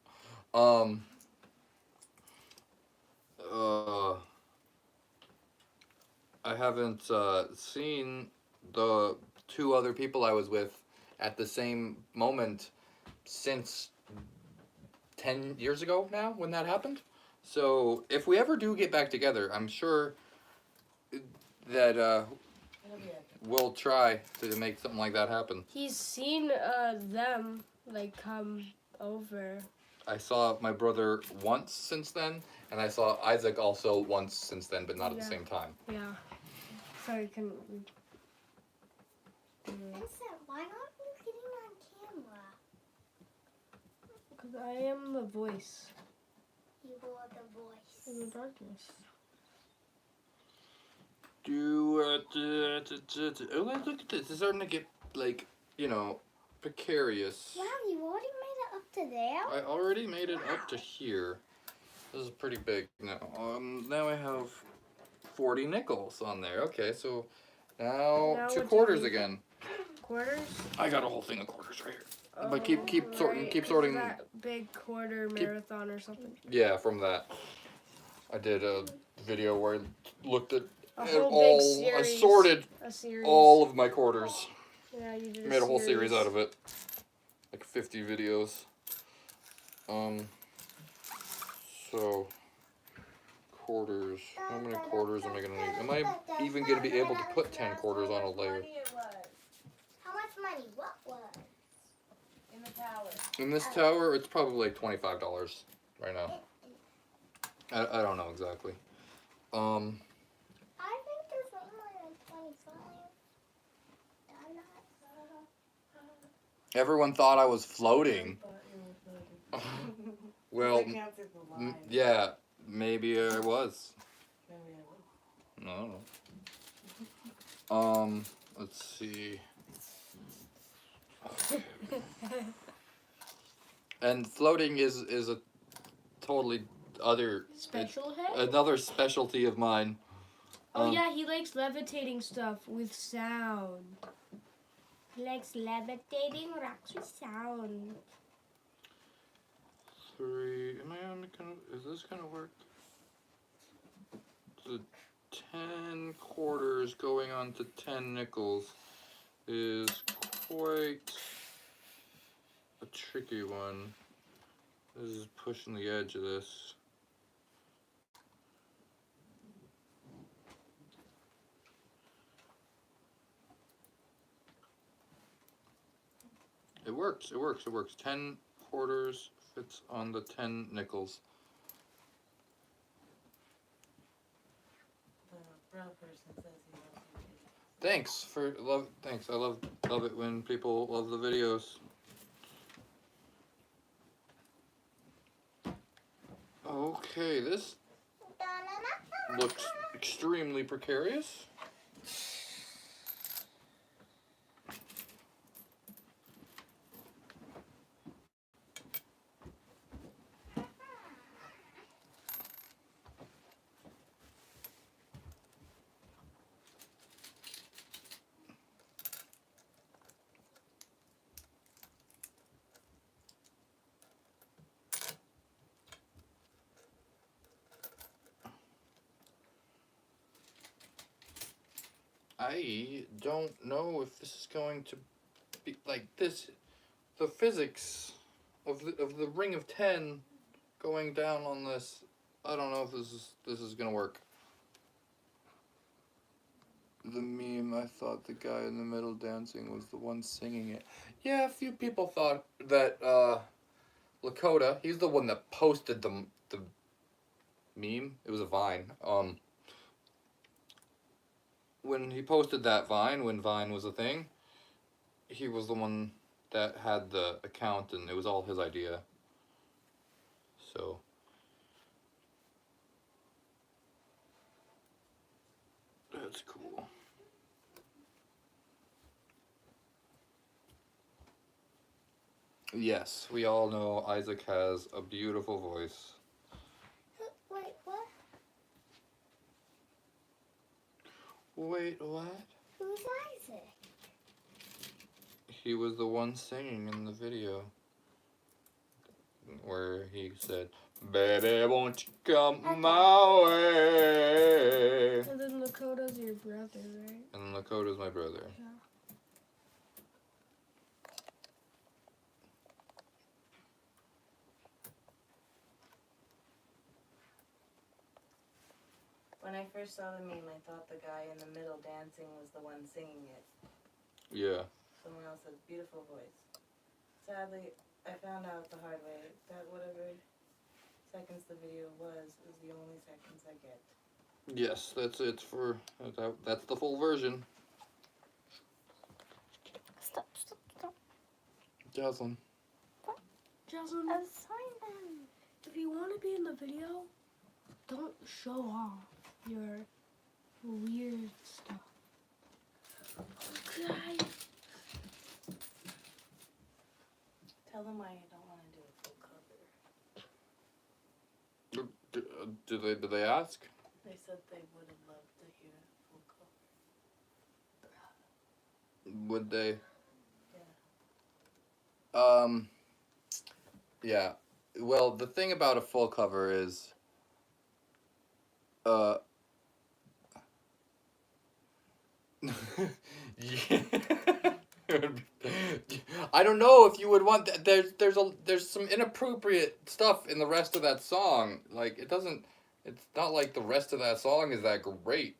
I haven't seen the 2 other people I was with at the same moment since 10 years ago now, when that happened. So if we ever do get back together, I'm sure that It'll be okay. we'll try to make something like that happen. He's seen them like come over. I saw my brother once since then, and I saw Isaac also once since then, but not at the Yeah. same time. Yeah. Sorry, couldn't. Vincent, why aren't you getting on camera? Because I am the voice You are the voice. in the darkness. Oh, look at this. It's starting to get, like, you know, precarious. Wow, you already made it up to there? I already made it up to here. This is pretty big now. Now I have 40 nickels on there. Okay, so now Now 2 what do quarters you- again. Quarters? I got a whole thing of quarters right here. Oh, But keep sorting, right. keep sorting. That big quarter marathon or something. Yeah, from that. I did a video where I looked at A it whole all. big series. I sorted A series. all of my quarters. Yeah, you did. Made a whole series out of it. Like 50 videos. So quarters. How many quarters am I gonna need? Am I even gonna be able to put 10 quarters on a layer? How much money? What was? In the tower. In this tower, it's probably like $25 right now. I don't know exactly. I think there's way more than 25. Everyone thought I was floating. Well, That counts as the line. yeah, maybe I was. Maybe I would. No. Let's see. And floating is a totally other Special head? another specialty of mine. Oh yeah, he likes levitating stuff with sound. He likes levitating rocks with sound. 3. Am I gonna? Is this gonna work? The 10 quarters going on to 10 nickels is quite a tricky one. This is pushing the edge of this. It works, it works, it works. 10 quarters fits on the 10 nickels. The brown person says he wants Thanks for love. Thanks. I love it when people love the videos. Okay, this looks extremely precarious. I don't know if this is going to be like this. The physics of the ring of 10 going down on this. I don't know if this is gonna work. The meme, I thought the guy in the middle dancing was the one singing it. Yeah, a few people thought that Lakota, he's the one that posted the meme. It was a Vine. When he posted that Vine, when Vine was a thing, he was the one that had the account, and it was all his idea. So that's cool. Yes, we all know Isaac has a beautiful voice. Wait, what? Wait, what? Who's Isaac? He was the one singing in the video where he said, "Baby, won't you come my way?" And then Lakota's your brother, right? And Lakota's my brother. Yeah. When I first saw the meme, I thought the guy in the middle dancing was the one singing it. Yeah. Someone else has beautiful voice. Sadly, I found out the hard way that whatever seconds the video was the only seconds I get. Yes, that's it for that's the full version. Stop, stop, stop. Jocelyn. Jocelyn, Assign them. if you want to be in the video, don't show off your weird stuff. Okay. Tell them why you don't want to do a full cover. Do they ask? They said they would have loved to hear a full cover. Would they? Yeah. Yeah. Well, the thing about a full cover is yeah. I don't know if you would want that. There's some inappropriate stuff in the rest of that song. Like it doesn't. It's not like the rest of that song is that great.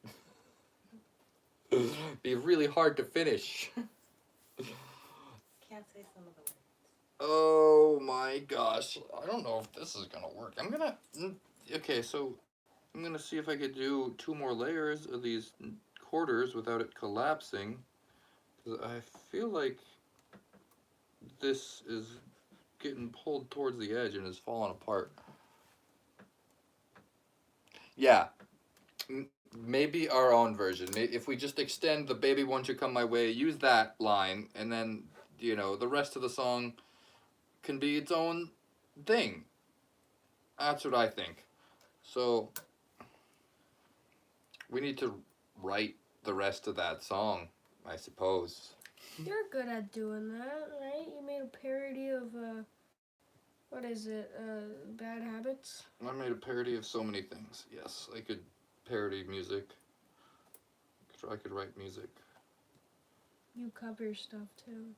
It'd be really hard to finish. Can't say some of the words. Oh my gosh. I don't know if this is gonna work. Okay, so I'm gonna see if I could do 2 more layers of these quarters without it collapsing. Because I feel like this is getting pulled towards the edge and is falling apart. Yeah. Maybe our own version. If we just extend the "Baby Won't You Come My Way," use that line, and then, the rest of the song can be its own thing. That's what I think. So, we need to write the rest of that song, I suppose. You're good at doing that, right? You made a parody of, what is it, Bad Habits? I made a parody of so many things. Yes, I could parody music. I could write music. You cover stuff, too.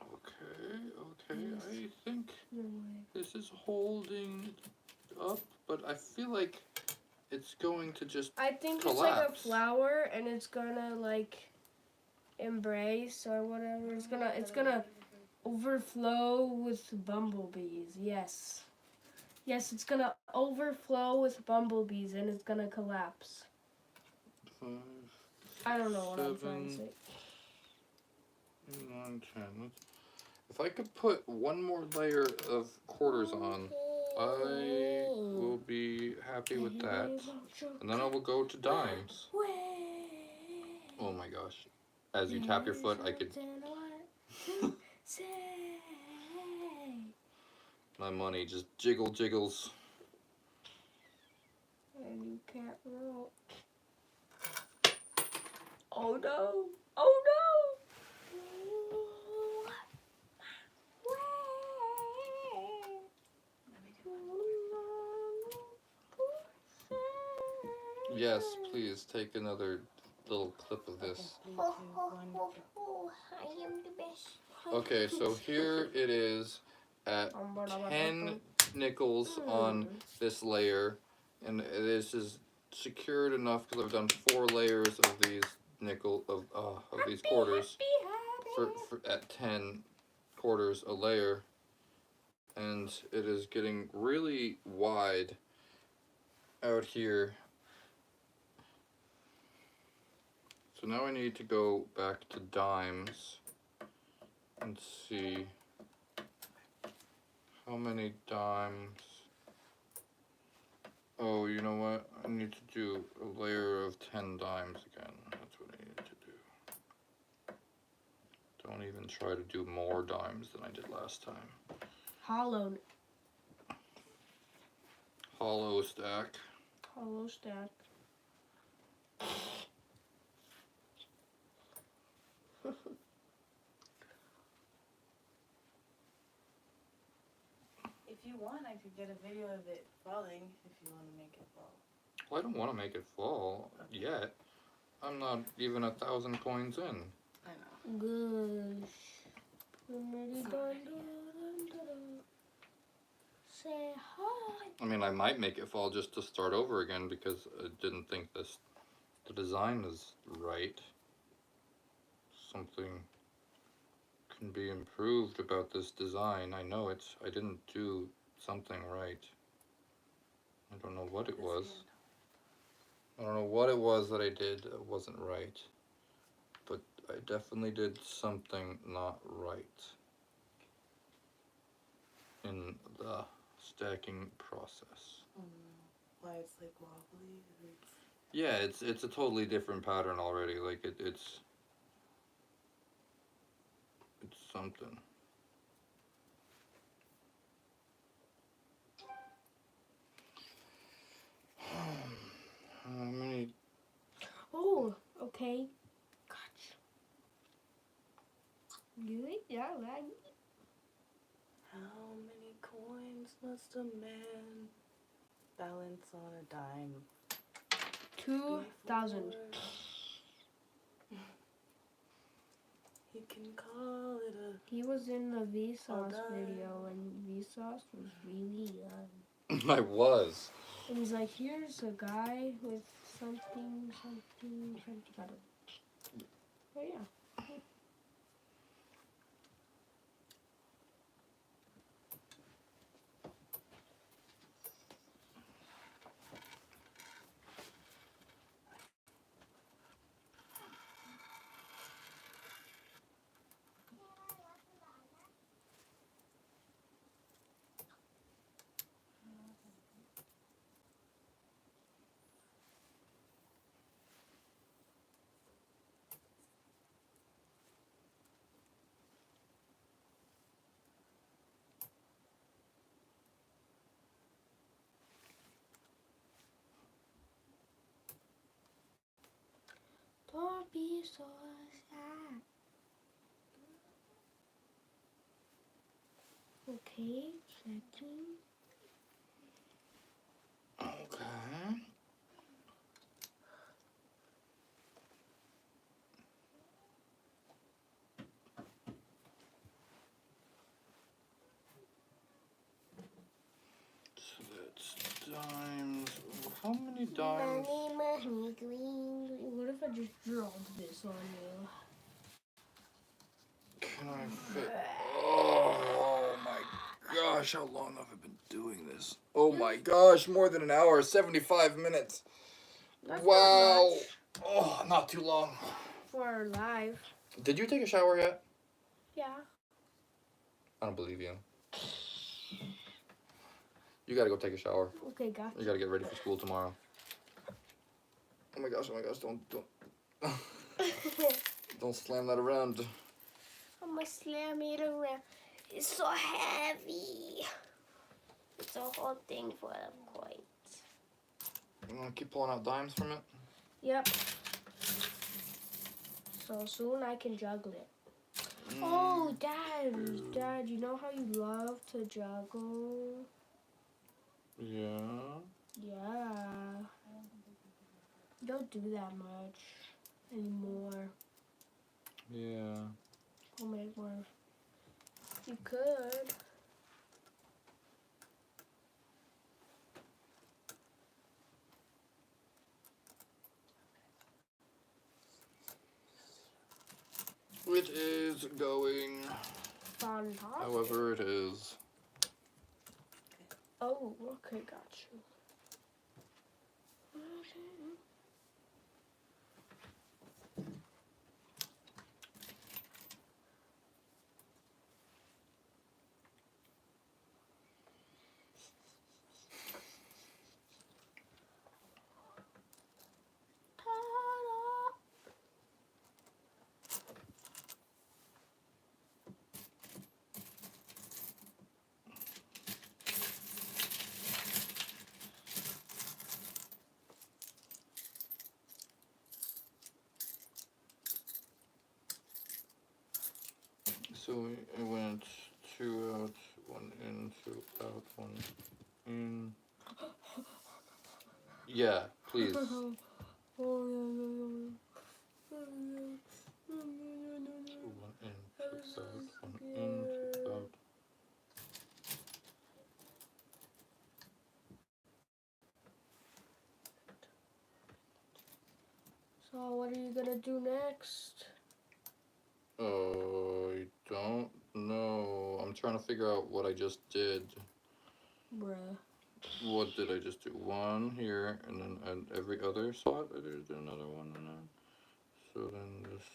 Okay, Yes. I think No way. this is holding up, but I feel like it's going to just I think collapse. it's like a flower, and it's gonna, like, embrace or whatever. It's gonna overflow with bumblebees. Yes. Yes, it's gonna overflow with bumblebees, and it's gonna collapse. 5, I don't know what I'm trying to 7, say. 8, 9, 10. If I could put one more layer of quarters on, I will be happy with that. And then I will go to dimes. Oh my gosh. As you tap your foot, I could... My money just jiggles. And you can't roll. Oh no! Oh no! Yes, please take another little clip of this. Oh, I am the best. Okay, so here it is at 10 nickels on this layer, and this is secured enough because I've done 4 layers of these these quarters for at 10 quarters a layer, and it is getting really wide out here. So now I need to go back to dimes and see how many dimes. Oh, you know what? I need to do a layer of 10 dimes again. That's what I need to do. Don't even try to do more dimes than I did last time. Hollow Stack. Hollow stack. If you want, I could get a video of it falling if you want to make it fall. Well, I don't want to make it fall yet. I'm not even 1,000 coins in. I know. Gosh. Say hi. I mean, I might make it fall just to start over again because I didn't think the design is right. Something can be improved about this design. I know I didn't do something right. I don't know what it was. I don't know what it was that I did that wasn't right. But I definitely did something not right in the stacking process. Why it's like wobbly? Yeah, it's a totally different pattern already. Like it's something. How many? Oh, okay. Gotcha. You eat that, right? How many coins must a man balance on a dime? 2,000. before He can call it a. He was in the Vsauce done. video, and Vsauce was really young. I was. And he's like, here's a guy with something. I don't know. Oh, yeah. Don't be so sad. Okay, checking. Okay. So that's dimes. How many dimes? Money, green. What if I just dropped this on you? Can I fit? Oh my gosh, how long have I been doing this? Oh my gosh, more than an hour, 75 minutes. That's Wow. not much. Oh, not too long. for our live. Did you take a shower yet? Yeah. I don't believe you. You gotta go take a shower. Okay, got You gotta get ready for school tomorrow. Oh my gosh, don't don't slam that around. I'm gonna slam it around. It's so heavy. It's a whole thing for a point. You wanna keep pulling out dimes from it? Yep. So soon I can juggle it. Oh, Dad, you know how you love to juggle? Yeah. Yeah. You don't do that much anymore. Yeah. I'll make more. You could. It is going. Fantastic. However, it is. Oh, okay, got you. Ta-da! So it went 2 out, 1 in, 2 out, 1 in. Yeah, please. 2, 1 in, 2 out, 1 in, 2 out. So what are you gonna do next? I don't know. I'm trying to figure out what I just did. Bruh. What did I just do? 1 here, and then at every other spot I just did another 1 and then. So then this is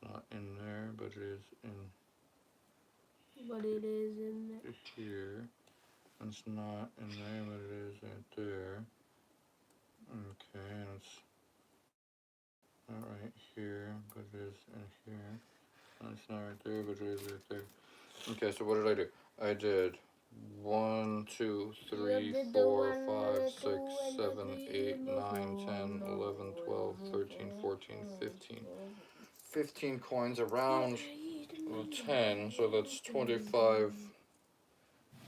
not in there, but it is in But it is in there. here. And it's not in there, but it is right there. Okay, and it's not right here, but it is in here. And it's not right there, but it is right there. Okay, so what did I do? I did 1, 2, 3, 4, 5, 6, 7, 8, 9, 10, 11, 12, 13, 14, 15. 15 coins around 10, so that's 25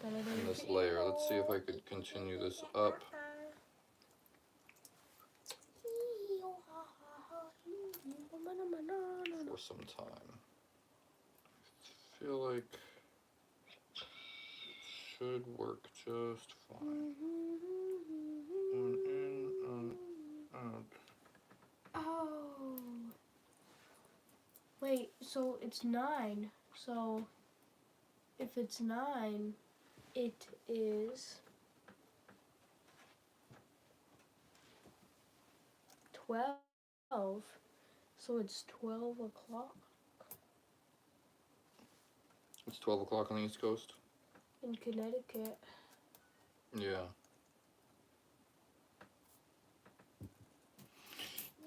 in this layer. Let's see if I could continue this up for some time. I feel like it should work just fine. 1 in, out. Oh. Wait, so it's 9. So if it's 9, it is 12. So it's 12 o'clock It's 12 o'clock on the East Coast. in Connecticut. Yeah.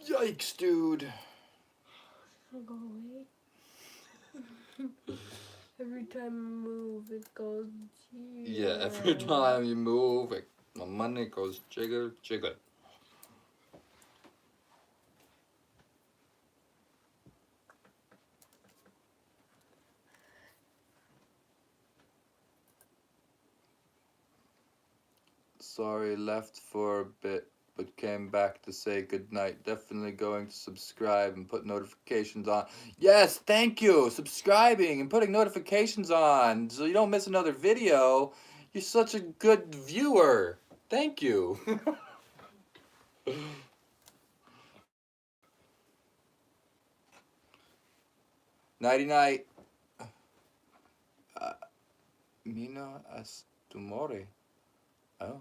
Yikes, dude. I'll go away. Every time I move, it goes. Yeah, every time you move, my money goes jiggle, jiggle. Sorry, left for a bit, but came back to say goodnight. Definitely going to subscribe and put notifications on. Yes, thank you! Subscribing and putting notifications on so you don't miss another video. You're such a good viewer. Thank you. Nighty night. Mina Astumore. Oh,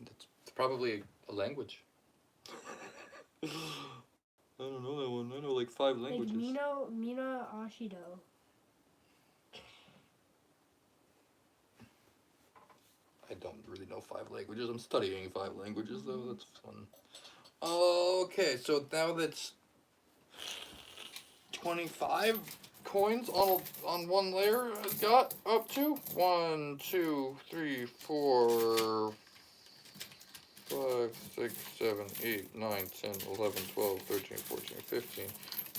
that's probably a language. I don't know that one. I know like 5 Like languages. Mina Ashido. I don't really know 5 languages. I'm studying 5 languages though. That's fun. Okay, so now that's 25 coins on one layer. I got up to 1, 2, 3, 4, 5, 6, 7, 8, 9, 10, 11, 12, 13, 14, 15.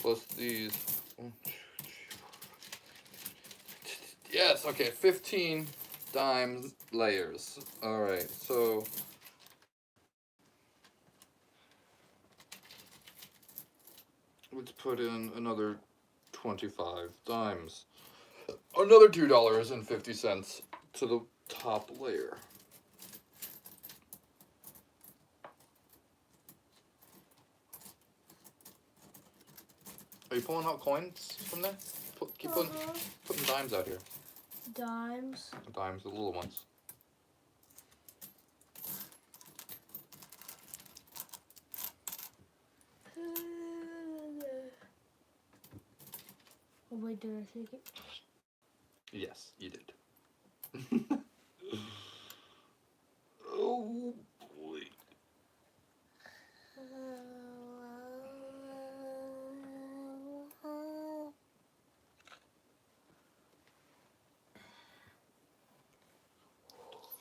Plus these. 1, 2, 3, 4. Yes, okay, 15 dimes layers. Alright, so let's put in another 25 dimes. Another $2.50 to the top layer. Are you pulling out coins from there? Keep putting dimes out here. Dimes. Dimes, the little ones. Oh wait, did I shake it? Yes, you did. Oh boy.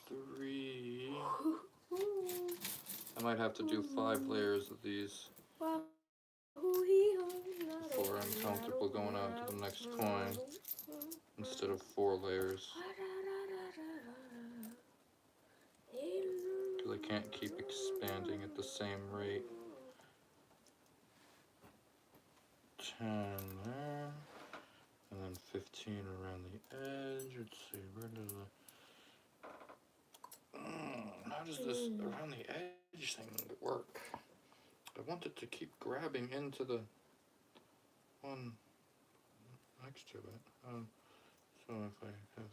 Three. I might have to do 5 layers of these before I'm comfortable going on to the next coin instead of 4 layers. Because I can't keep expanding at the same rate. 10 there, and then 15 around the edge. Let's see, where does the... how does this around the edge thing work? I want it to keep grabbing into the one next to it. So if I have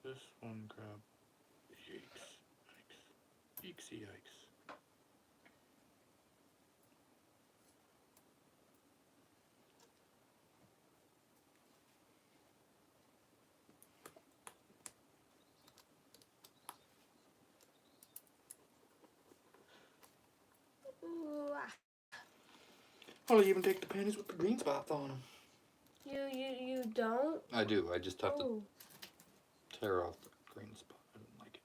this one grab, yikes, yikes, yikes. Well, I even take the panties with the green spots on them. You don't? I do. I just have to Oh. tear off the green spot. I don't like it.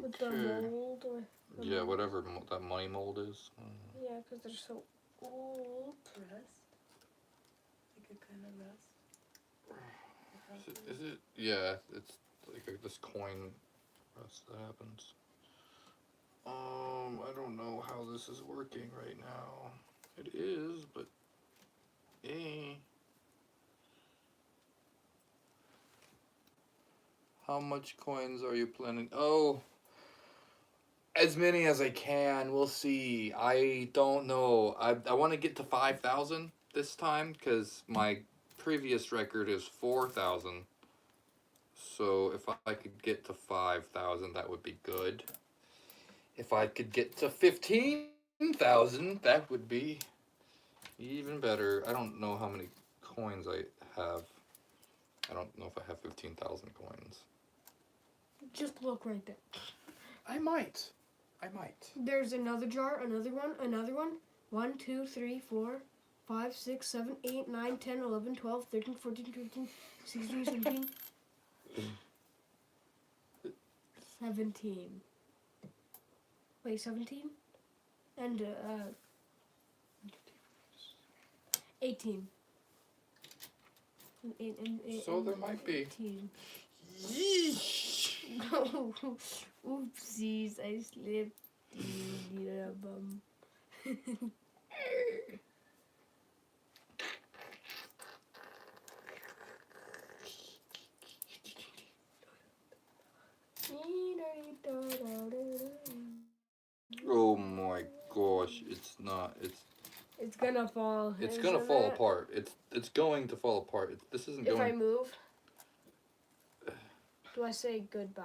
With the Okay. mold or the Yeah, mold? whatever that money mold is. Yeah, because they're so old. Rust? Like a kind of rust? Is it? Yeah, it's like this coin rust that happens. I don't know how this is working right now. It is, but how much coins are you planning? Oh, as many as I can. We'll see. I don't know. I want to get to 5,000 this time because my previous record is 4,000. So if I could get to 5,000, that would be good. If I could get to 15,000, that would be even better. I don't know how many coins I have. I don't know if I have 15,000 coins. Just look right there. I might. There's another jar, another one. 1, 2, 3, 4, 5, 6, 7, 8, 9, 10, 11, 12, 13, 14, 15, 16, 17. 17. Wait, 17? And 18. So there might be. 18. Yeesh. Oopsies, I slipped. You bum. Oh my gosh, it's not. It's gonna fall. It's gonna isn't fall it? apart. It's going to fall apart. This isn't If I going. move. Do I say goodbye?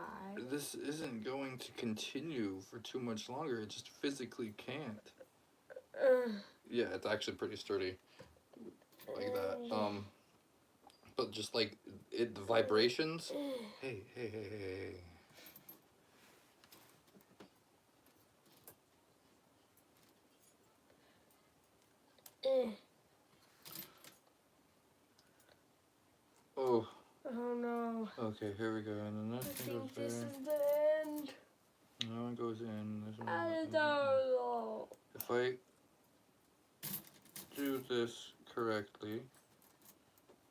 This isn't going to continue for too much longer. It just physically can't. Yeah, it's actually pretty sturdy. Like that. But just like the vibrations. Hey, hey, hey, hey, hey. Oh. Oh no. Okay, here we go. And then I this one goes think this there. is the end. That one goes in. This one I goes in. don't know. If I do this correctly,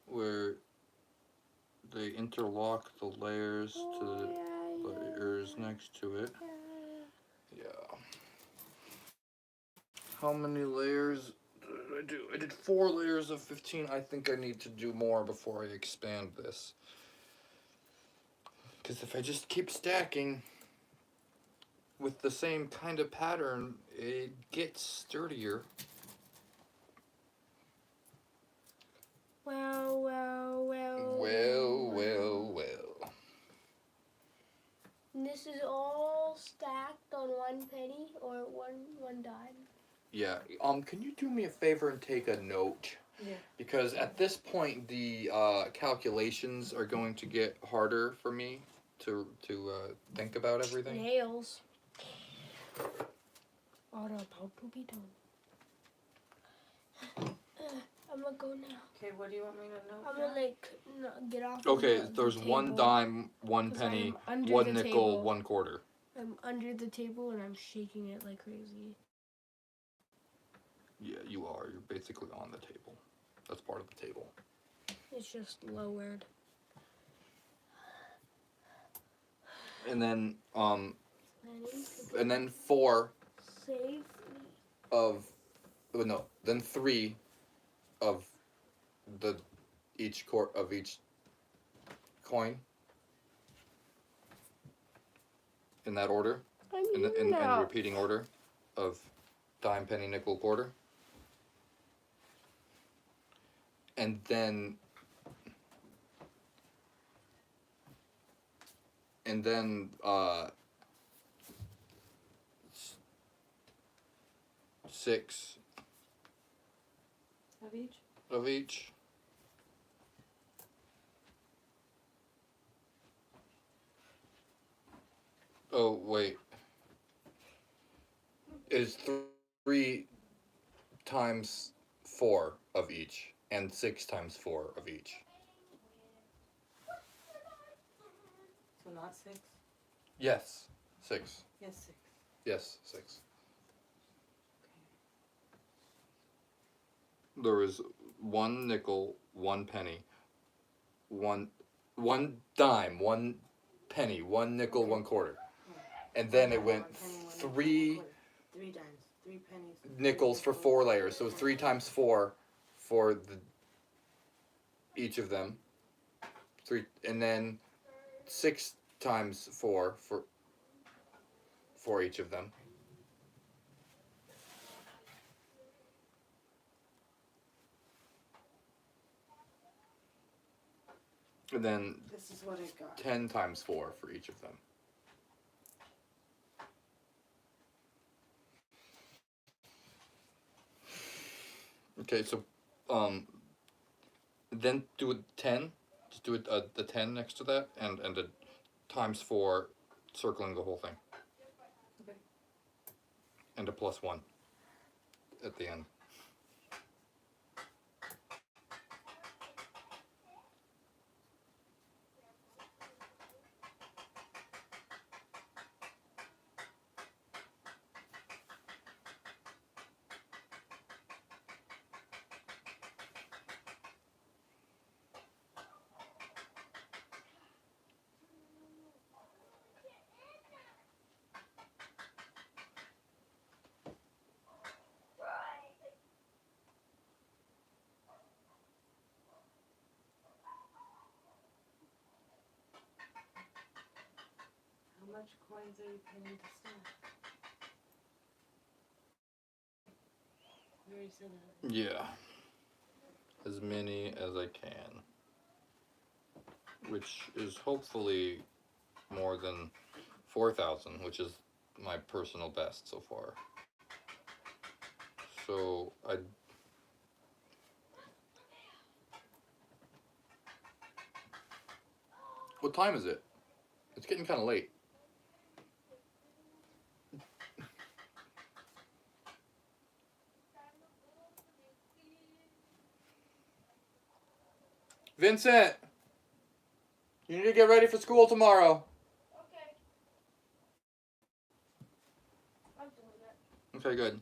where they interlock the layers to the layers next to it. Yeah. How many layers did I do? I did 4 layers of 15. I think I need to do more before I expand this. Because if I just keep stacking with the same kind of pattern, it gets sturdier. Well, well, well. Well, well, well. And this is all stacked on 1 penny or one dime. Yeah. Can you do me a favor and take a note? Yeah. Because at this point, the calculations are going to get harder for me to think about everything. Nails are about to be done. I'm gonna go now. Okay, what do you want me to know? I'm gonna get off. Okay, of there's the 1 table, dime, 1 'cause penny, I'm under 1 the nickel, table. 1 quarter. I'm under the table and I'm shaking it like crazy. Yeah, you are. You're basically on the table. That's part of the table. It's just lowered. And then And and then 4 safely. of no, then 3 of each coin. In that order. In the repeating order of dime, penny, nickel, quarter. And then 6 Of each? of each. Oh, wait. Is 3 times 4 of each, and 6 times 4 of each. So not 6? Yes, 6. Yes, 6. Yes, 6. There is 1 nickel, 1 penny, one dime, 1 penny, 1 nickel, 1 quarter. And then it went 3 3 dimes, 3 pennies. nickels for 4 layers. So 3 times 4 for each of them. 3, and then 6 times 4 for each of them. And then This is what I got. 10 times 4 for each of them. Okay, so then do it 10. Just do it the 10 next to that, and a times 4, circling the whole thing. Okay. And a +1 at the end. How much coins are you planning to stack? You already said that. Yeah. As many as I can. Which is hopefully more than 4,000, which is my personal best so far. So what time is it? It's getting kind of late. Vincent, you need to get ready for school tomorrow. Okay. I'm doing it. Okay, good.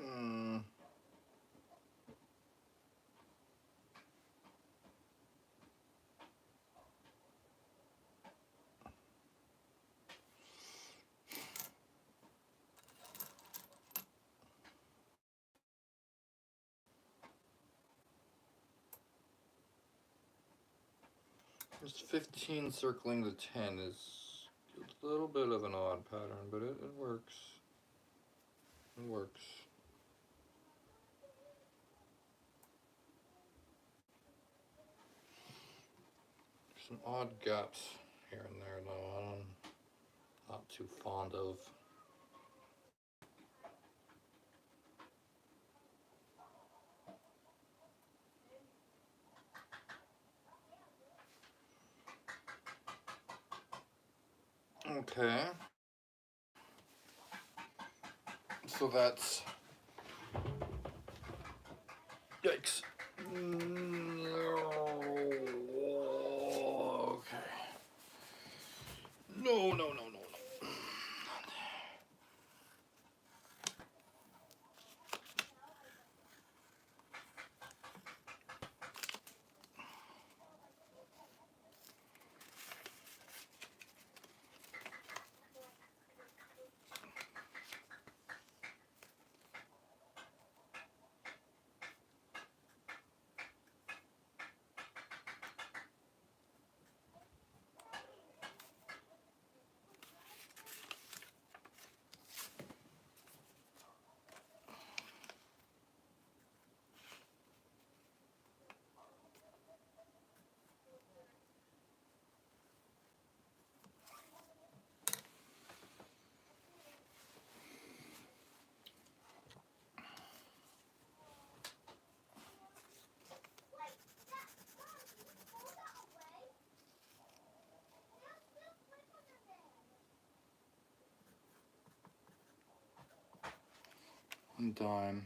Hmm. Just 15 circling the 10 is a little bit of an odd pattern, but it works. It works. Some odd gaps here and there, though. I'm not too fond of. Okay. So that's. Yikes. Okay. No, no, no, no, no. Dime.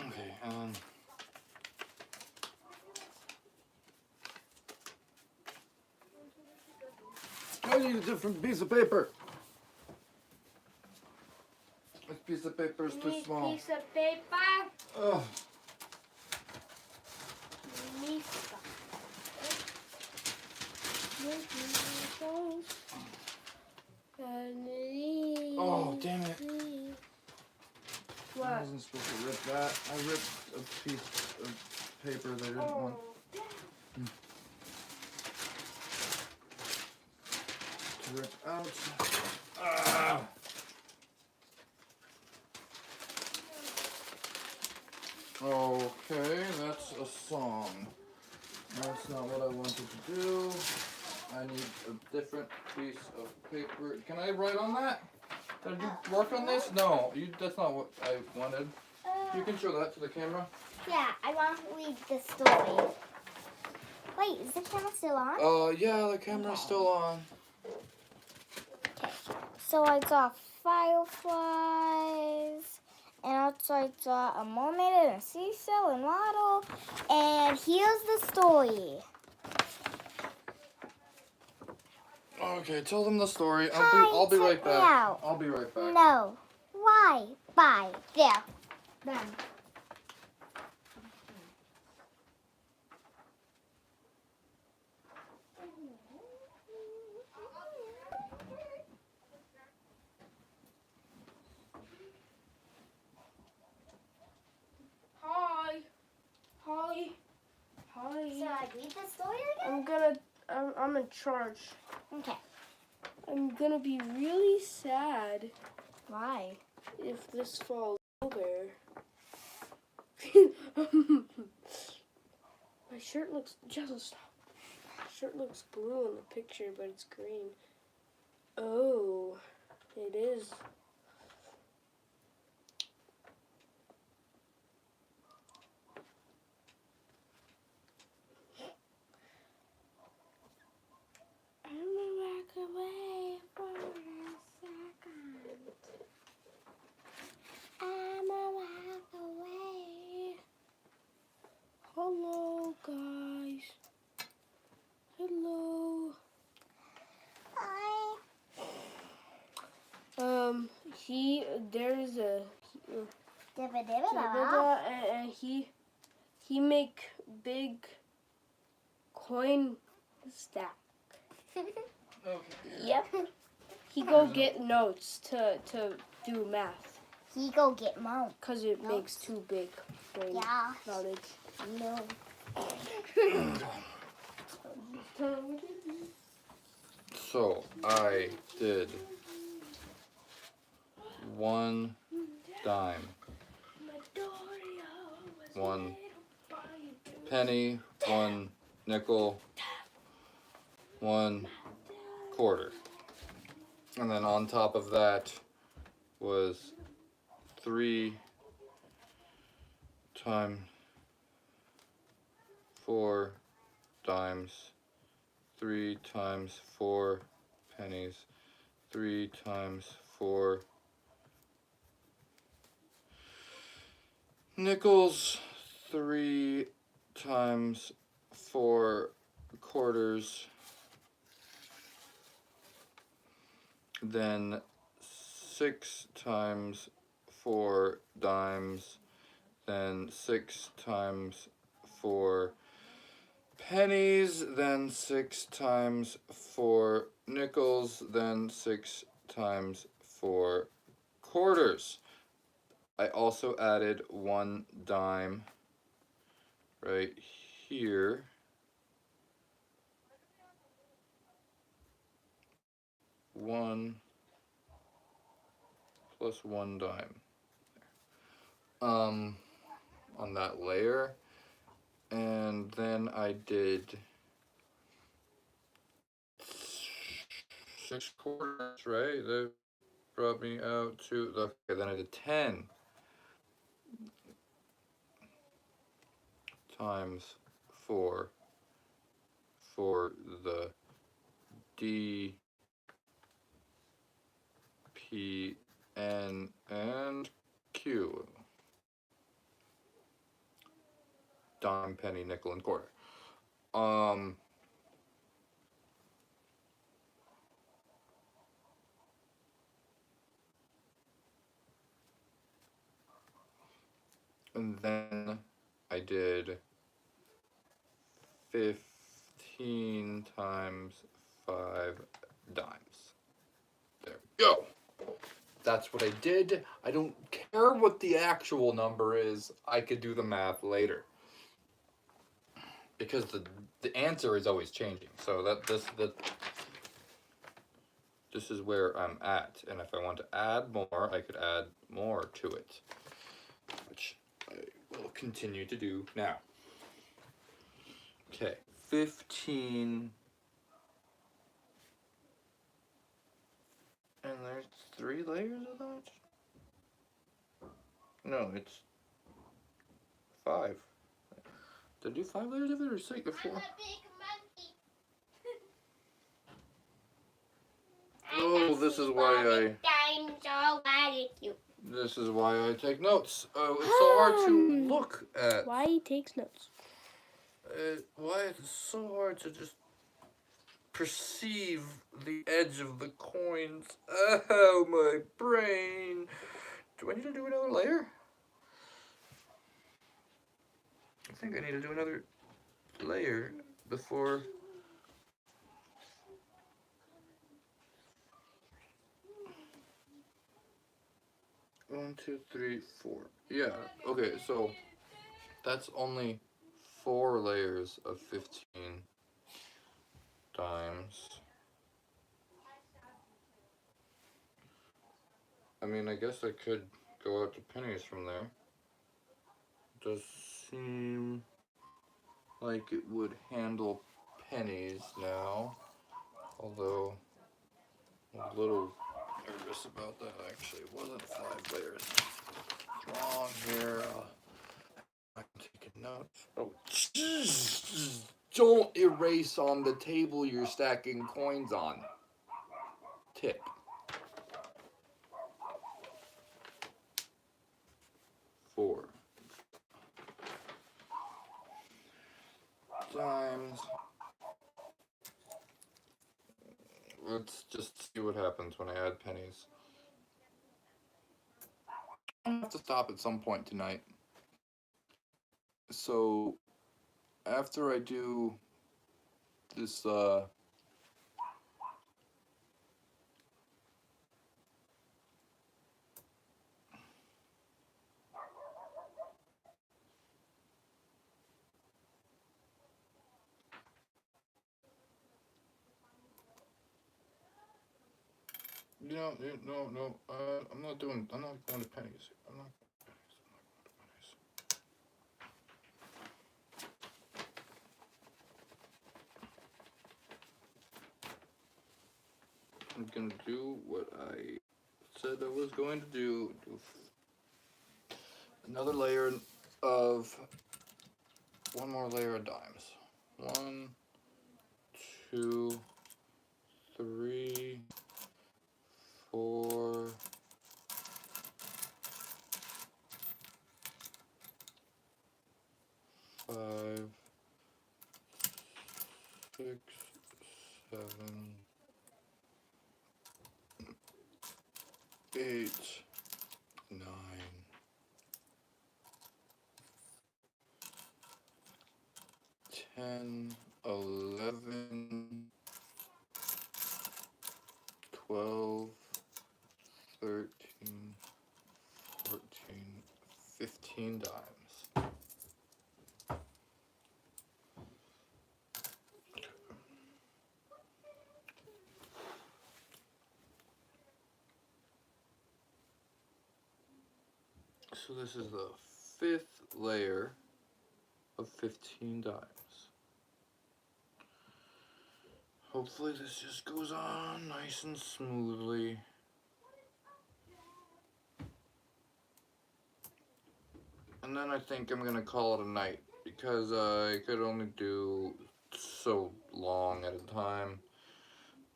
Okay, I need a different piece of paper. This piece of paper is too small. Piece of paper. Oh. Oh, damn it. I What? wasn't supposed to rip that. I ripped a piece of paper that I didn't want. To rip out. Ah. Okay, that's a song. That's not what I wanted to do. I need a different piece of paper. Can I write on that? Did you work on this? No, that's not what I wanted. You can show that to the camera. Yeah, I want to read the story. Wait, is the camera still on? Yeah, the camera's still on. Okay, so I got fireflies, and also I got a mermaid and a seashell and model, and here's the story. Okay, tell them the story. Hi, I'll be right check me back. out. I'll be right back. No. Why? Bye. There. Done. read the story again? I'm in charge. Okay. I'm gonna be really sad Why? if this falls over. My shirt looks just. My shirt looks blue in the picture, but it's green. Oh, it is. I'm gonna walk away for a second. I'm gonna walk away. Hello, guys. Hello. Hi. There's a Dibba dibba da. and he make big coin stack. Yep. He go get notes to do math. He go get mom. Cause it Notes? makes too big coin Yeah. knowledge. No. So I did 1 dime, 1 penny, 1 nickel, 1 quarter. And then on top of that was 3 times 4 dimes, 3 times 4 pennies, 3 times 4 nickels, 3 times 4 quarters, then 6 times 4 dimes, then 6 times 4 pennies, then 6 times 4 nickels, then 6 times 4 quarters. I also added 1 dime right here. One plus 1 dime. On that layer. And then I did 6 quarters, right? That brought me out to, okay, then I did 10 times 4 for the D, P, N, and Q. Dime, penny, nickel, and quarter. And then I did 15 times 5 dimes. There we go. That's what I did. I don't care what the actual number is. I could do the math later. Because the answer is always changing. So this is where I'm at. And if I want to add more, I could add more to it. Which I will continue to do now. Okay, 15. And there's 3 layers of that? No, it's 5. Did I do 5 layers of it or 6 or 4? Oh, this is why this is why I take notes. Oh, it's so hard to look at. Why he takes notes? Why it's so hard to just perceive the edge of the coins. Oh, my brain. Do I need to do another layer? I think I need to do another layer before. One, two, three, 4. Yeah, okay, so that's only 4 layers of 15 dimes. I mean, I guess I could go out to pennies from there. It does seem like it would handle pennies now, although I'm a little nervous about that. Actually, it wasn't 5 layers. What's wrong here? I can take a note. Oh, don't erase on the table you're stacking coins on. Tip. Four dimes. Let's just see what happens when I add pennies. I have to stop at some point tonight. So after I do this no, I'm not going to pennies. I'm not I'm gonna do what I said I was going to do. Another layer of, one more layer of dimes. 1, 2, 3, 4, 5, 6, 7, 8, 9, 10, 11, 12, 13, 14, 15 dimes. So this is the 5th layer of 15 dimes. Hopefully this just goes on nice and smoothly. And then I think I'm gonna call it a night because I could only do so long at a time.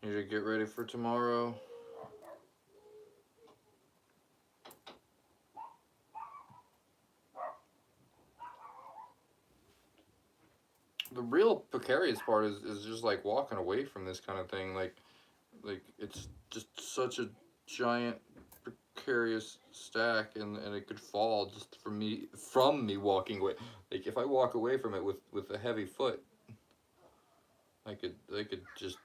Need to get ready for tomorrow. The real precarious part is just like walking away from this kind of thing. Like it's just such a giant precarious stack, and it could fall just from me walking away. Like if I walk away from it with a heavy foot, I could just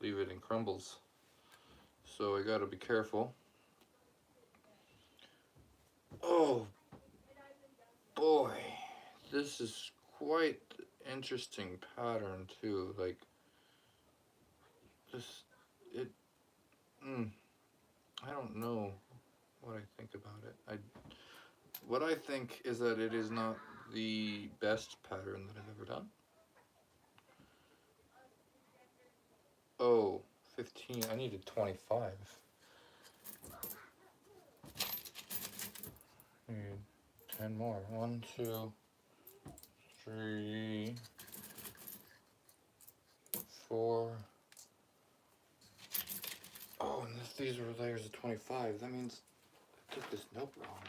leave it in crumbles. So I gotta be careful. Oh boy, this is quite interesting pattern too. Like this, I don't know what I think about it. What I think is that it is not the best pattern that I've ever done. Oh, 15. I needed 25. Need 10 more. 1, 2, 3, 4. Oh, and these were layers of 25. That means I took this note wrong.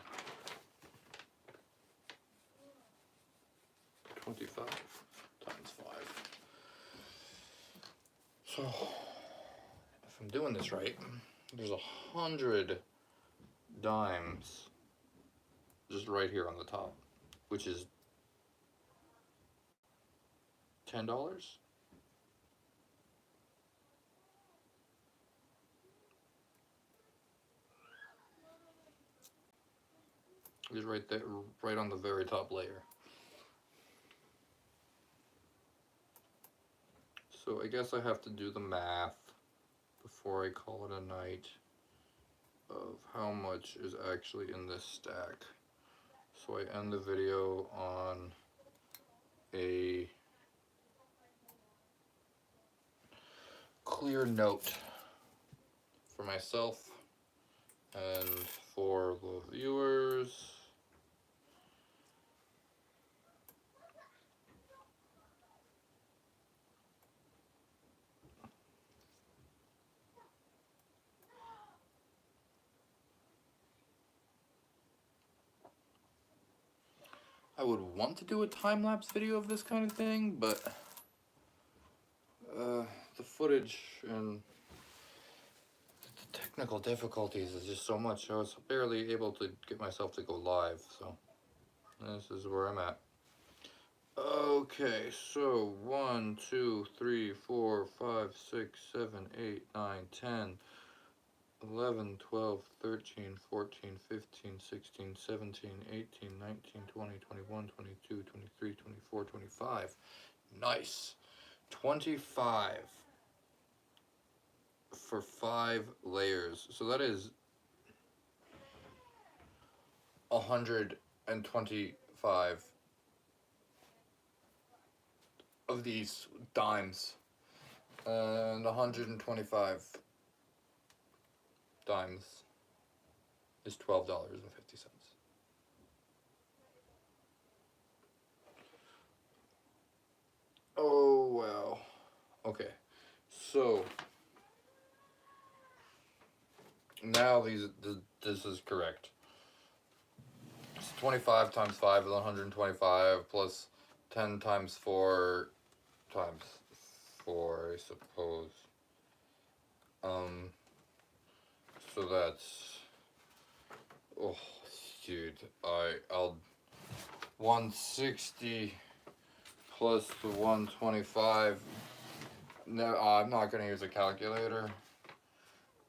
25 times 5. So, if I'm doing this right, there's 100 dimes just right here on the top, which is $10. It's right there, right on the very top layer. I guess I have to do the math before I call it a night of how much is actually in this stack. So I end the video on a clear note for myself and for the viewers. I would want to do a time-lapse video of this kind of thing, but the footage and the technical difficulties is just so much. I was barely able to get myself to go live, so this is where I'm at. Okay, so 1, 2, 3, 4, 5, 6, 7, 8, 9, 10, 11, 12, 13, 14, 15, 16, 17, 18, 19, 20, 21, 22, 23, 24, 25. Nice. 25 for 5 layers. So that is 125 of these dimes. And 125 dimes is $12.50. Oh wow. Okay, so now this is correct. It's 25 times 5 is 125 plus 10 times 4 times 4, I suppose. So that's, oh, dude, I'll 160 plus the 125. No, I'm not gonna use a calculator.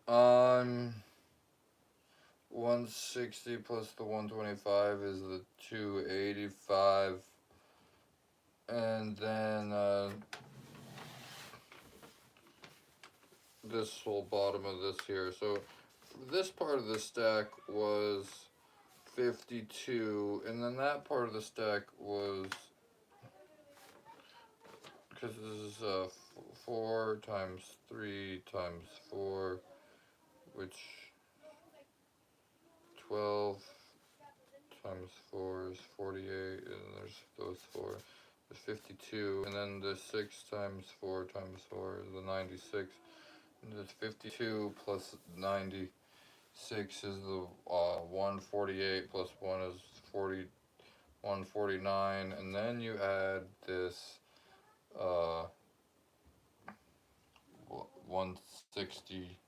160 plus the 125 is the 285, and then this whole bottom of this here. So this part of the stack was 52, and then that part of the stack was, because this is 4 times 3 times 4, which 12 times 4 is 48, and there's those 4. There's 52, and then the 6 times 4 times 4 is the 96. And there's 52 plus 96 is the 148 plus 1 is 149, and then you add this 160.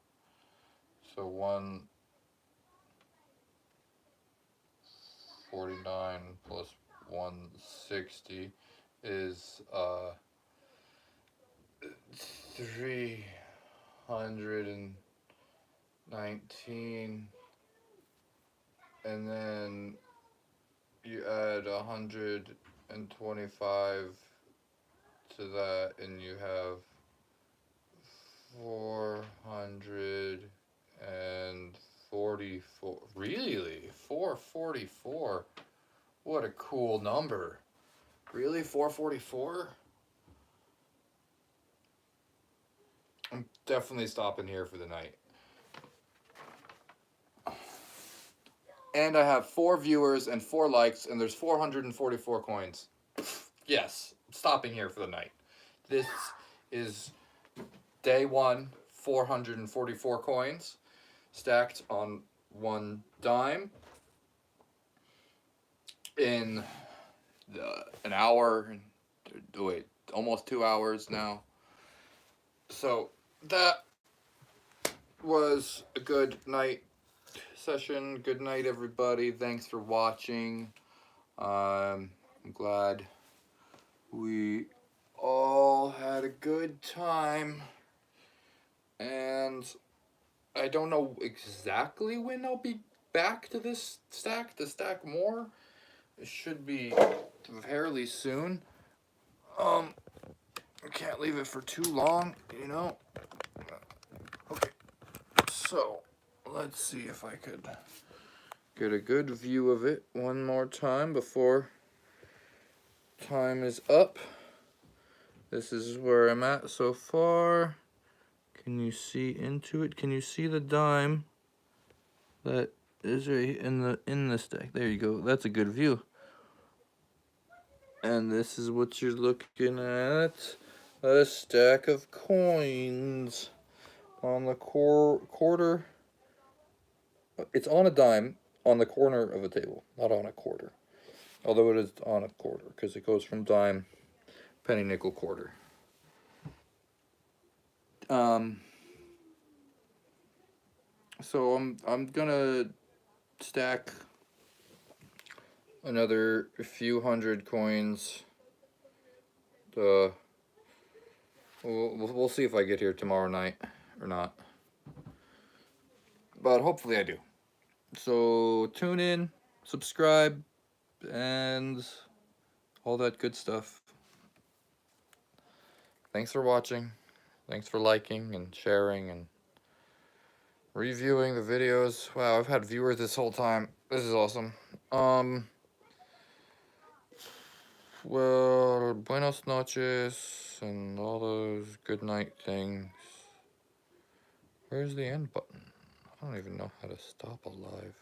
So 149 plus 160 is 319, and then you add 125 to that, and you have 444. Really? 444? What a cool number. Really? 444? I'm definitely stopping here for the night. And I have 4 viewers and 4 likes, and there's 444 coins. Yes, stopping here for the night. This is day 1, 444 coins stacked on 1 dime in an hour, wait, almost 2 hours now. So that was a good night session. Good night, everybody. Thanks for watching. I'm glad we all had a good time, and I don't know exactly when I'll be back to this stack to stack more. It should be fairly soon. I can't leave it for too long, you know. Okay, so let's see if I could get a good view of it one more time before time is up. This is where I'm at so far. Can you see into it? Can you see the dime that is right in the stack? There you go. That's a good view. And this is what you're looking at. A stack of coins on the quarter. It's on a dime on the corner of a table, not on a quarter. Although it is on a quarter because it goes from dime, penny, nickel, quarter. So I'm gonna stack another few hundred coins. We'll see if I get here tomorrow night or not. But hopefully I do. So tune in, subscribe, and all that good stuff. Thanks for watching. Thanks for liking and sharing and reviewing the videos. Wow, I've had viewers this whole time. This is awesome. Well, buenos noches and all those good night things. Where's the end button? I don't even know how to stop a live.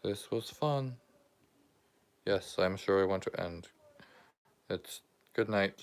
This was fun. Yes, I'm sure I want to end. It's good night.